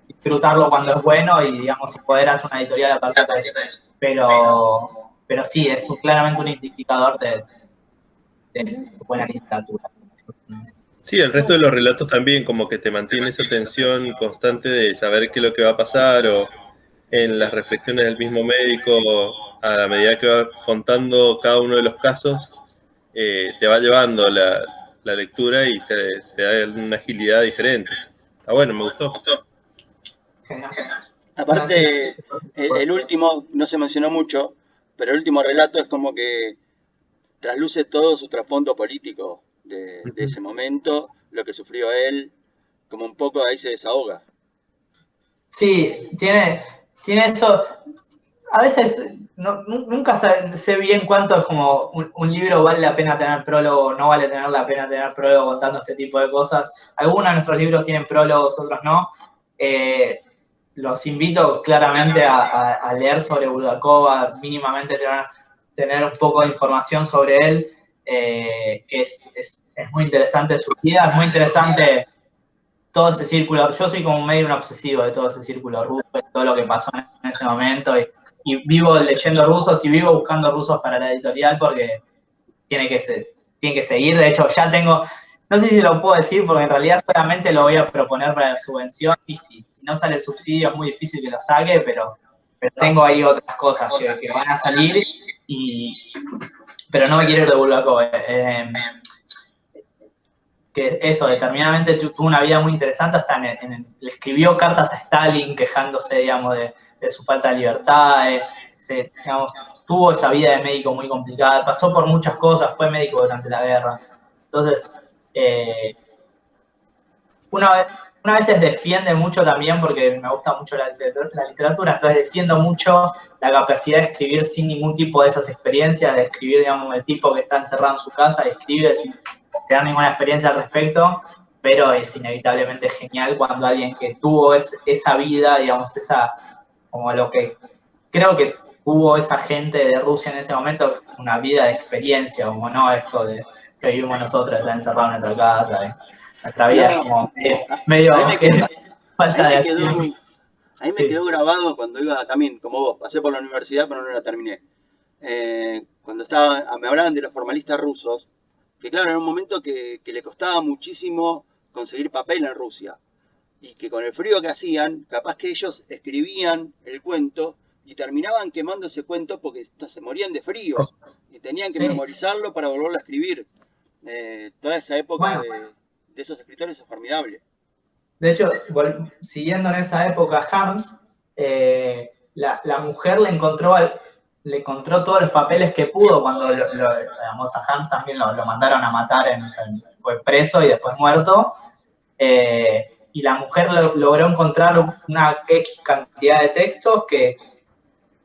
disfrutarlo cuando es bueno y, digamos, si poder hacer una editorial a partir de eso. Pero sí, es claramente un indicador de buena literatura. Sí, el resto de los relatos también como que te mantiene esa tensión constante de saber qué es lo que va a pasar, o en las reflexiones del mismo médico, a la medida que va contando cada uno de los casos, te va llevando la lectura y te da una agilidad diferente. Está bueno, me gustó. Aparte, el último, no se mencionó mucho, pero el último relato es como que trasluce todo su trasfondo político de ese momento, lo que sufrió él, como un poco ahí se desahoga. Sí, tiene eso. A veces nunca sé bien cuánto es como un libro vale la pena tener prólogo o no vale la pena tener prólogo contando este tipo de cosas. Algunos de nuestros libros tienen prólogos, otros no. Los invito claramente a leer sobre Bulgakov, a mínimamente tener un poco de información sobre él, que es muy interesante su vida, es muy interesante todo ese círculo. Yo soy como medio un obsesivo de todo ese círculo ruso, de todo lo que pasó en ese momento, y vivo leyendo rusos y vivo buscando rusos para la editorial porque tiene que seguir. De hecho, ya tengo, no sé si lo puedo decir porque en realidad solamente lo voy a proponer para la subvención, y si no sale el subsidio es muy difícil que lo saque, pero tengo ahí otras cosas que van a salir, pero no me quiero ir de Bulgakov. Que eso, determinadamente tuvo una vida muy interesante, hasta le escribió cartas a Stalin quejándose, digamos, de su falta de libertad, digamos, tuvo esa vida de médico muy complicada, pasó por muchas cosas, fue médico durante la guerra. Entonces, una vez defiende mucho también, porque me gusta mucho la literatura, entonces defiendo mucho la capacidad de escribir sin ningún tipo de esas experiencias, de escribir, digamos, el tipo que está encerrado en su casa y escribe sin tener ninguna experiencia al respecto, pero es inevitablemente genial cuando alguien que tuvo esa vida, digamos, como lo que creo que tuvo esa gente de Rusia en ese momento, una vida de experiencia, como no esto de que vivimos nosotros, estar encerrados en nuestra casa, nuestra vida es como medio falta de acción. A mí me quedó grabado cuando iba también, como vos, pasé por la universidad pero no la terminé. Cuando me hablaban de los formalistas rusos, que claro, era un momento que le costaba muchísimo conseguir papel en Rusia, y que con el frío que hacían, capaz que ellos escribían el cuento y terminaban quemando ese cuento porque se morían de frío y tenían que memorizarlo para volverlo a escribir. Toda esa época de esos escritores es formidable. De hecho, siguiendo en esa época, Harms, la mujer le encontró todos los papeles que pudo cuando digamos, a Harms también lo mandaron a matar, fue preso y después muerto. Y la mujer logró encontrar una X cantidad de textos que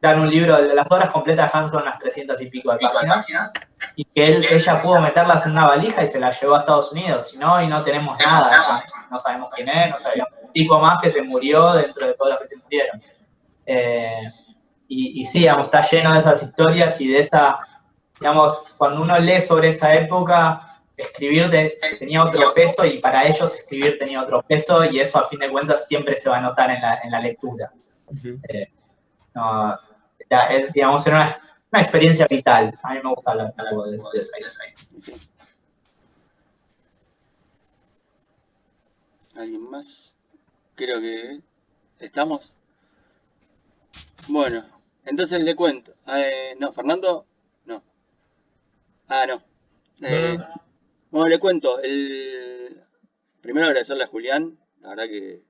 dan un libro, las obras completas de Harms son unas 300 y pico de páginas, y que ella pudo meterlas en una valija y se las llevó a Estados Unidos. Si no, y no tenemos nada de Harms, no sabemos quién es, no sabemos un tipo más que se murió dentro de todos los que se murieron. Y sí, digamos, está lleno de esas historias y de esa, digamos, cuando uno lee sobre esa época, escribir tenía otro peso, y para ellos escribir tenía otro peso, y eso a fin de cuentas siempre se va a notar en la lectura. Digamos, era una, una experiencia vital. A mí me gusta hablar de eso. ¿Alguien más? Creo que estamos. Bueno, entonces le cuento. No, Fernando, no. Ah, no. No, no. Bueno, le cuento. Primero agradecerle a Julián. La verdad que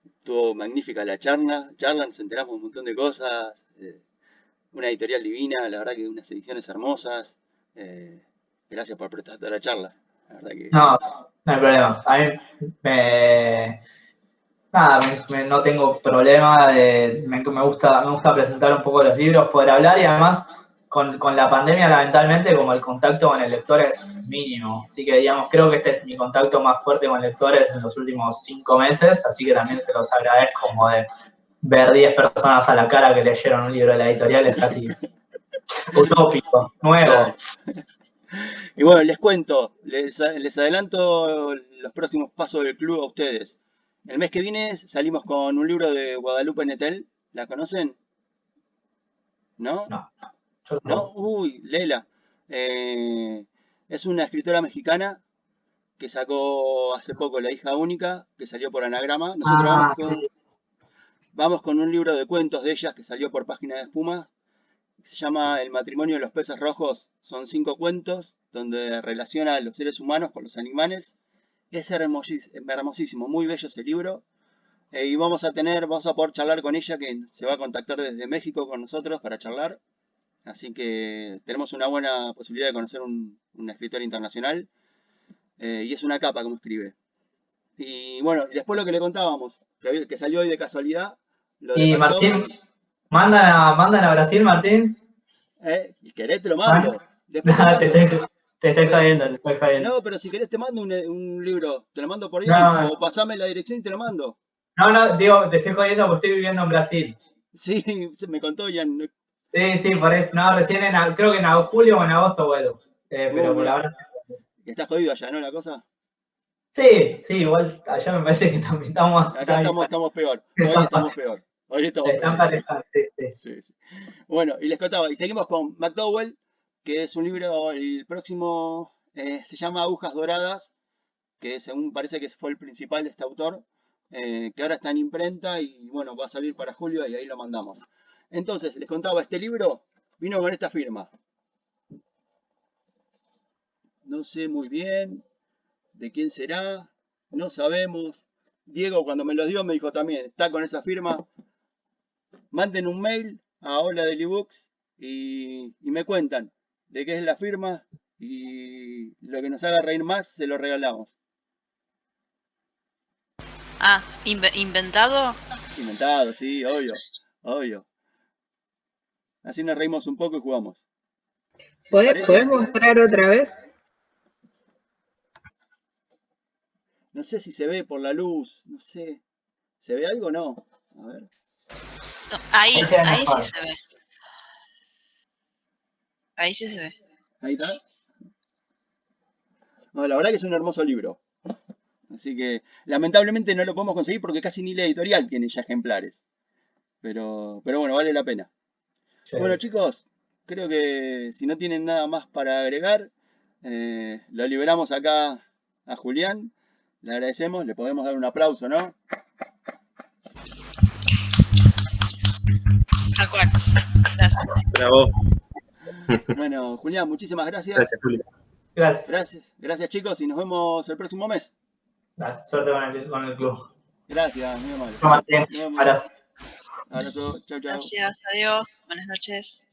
estuvo magnífica la charla, nos enteramos un montón de cosas. Una editorial divina, la verdad que unas ediciones hermosas. Gracias por prestar toda la charla. La verdad que... No, no hay problema. A mí nada, no tengo problema. Me gusta presentar un poco los libros, poder hablar y además con la pandemia, lamentablemente, como el contacto con el lector es mínimo. Así que, digamos, creo que este es mi contacto más fuerte con lectores en los últimos 5 meses, así que también se los agradezco como de ver 10 personas a la cara que leyeron un libro de la editorial es casi utópico, nuevo. Claro. Y bueno, les cuento, les adelanto los próximos pasos del club a ustedes. El mes que viene salimos con un libro de Guadalupe Nettel. ¿La conocen? ¿No? No, yo ¿No? Uy, Lela. Es una escritora mexicana que sacó hace poco La hija única, que salió por Anagrama. Nosotros vamos con un libro de cuentos de ellas que salió por Página de Espuma. Se llama El matrimonio de los peces rojos. Son 5 cuentos donde relaciona a los seres humanos con los animales. Es hermosísimo, muy bello ese libro. Y vamos a poder charlar con ella, que se va a contactar desde México con nosotros para charlar. Así que tenemos una buena posibilidad de conocer una escritora internacional. Y es una capa como escribe. Y bueno, después lo que le contábamos, que salió hoy de casualidad. Lo de y Martín, mandan a Brasil, Martín. Si querés te lo mando. No, te estoy jodiendo. No, pero si querés te mando un libro, te lo mando por ahí, o pasame la dirección y te lo mando. No, digo, te estoy jodiendo porque estoy viviendo en Brasil. Sí, me contó Ian. Sí, por eso. No, recién creo que en julio o en agosto vuelvo. Pero por ahora. ¿Estás jodido allá, no, la cosa? Sí, igual allá me parece que también estamos... Acá estamos peor. Hoy estamos peor. Parejas, sí. Bueno, y les contaba, y seguimos con McDowell, que es un libro, el próximo se llama Agujas Doradas, que según parece que fue el principal de este autor, que ahora está en imprenta y bueno, va a salir para julio y ahí lo mandamos. Entonces, les contaba, este libro vino con esta firma. No sé muy bien de quién será, no sabemos. Diego cuando me lo dio me dijo también, está con esa firma. Manden un mail a Hola Daily Books y me cuentan de qué es la firma y lo que nos haga reír más se lo regalamos. Ah, ¿inventado? Inventado, sí, obvio. Así nos reímos un poco y jugamos. ¿Podés mostrar otra vez? No sé si se ve por la luz, no sé. ¿Se ve algo o no? A ver. No, ahí sí se ve. Ahí sí se ve. Ahí está. No, la verdad que es un hermoso libro. Así que lamentablemente no lo podemos conseguir porque casi ni la editorial tiene ya ejemplares. Pero bueno, vale la pena. Sí. Bueno chicos, creo que si no tienen nada más para agregar, lo liberamos acá a Julián. Le agradecemos, le podemos dar un aplauso, ¿no? Tal cual. Gracias. Bravo. Bueno, Julián, muchísimas gracias. Gracias, Julián. Gracias chicos y nos vemos el próximo mes. Suerte con el club. Gracias, muy amable. Abrazo. Abrazo, chau. Gracias, adiós, buenas noches.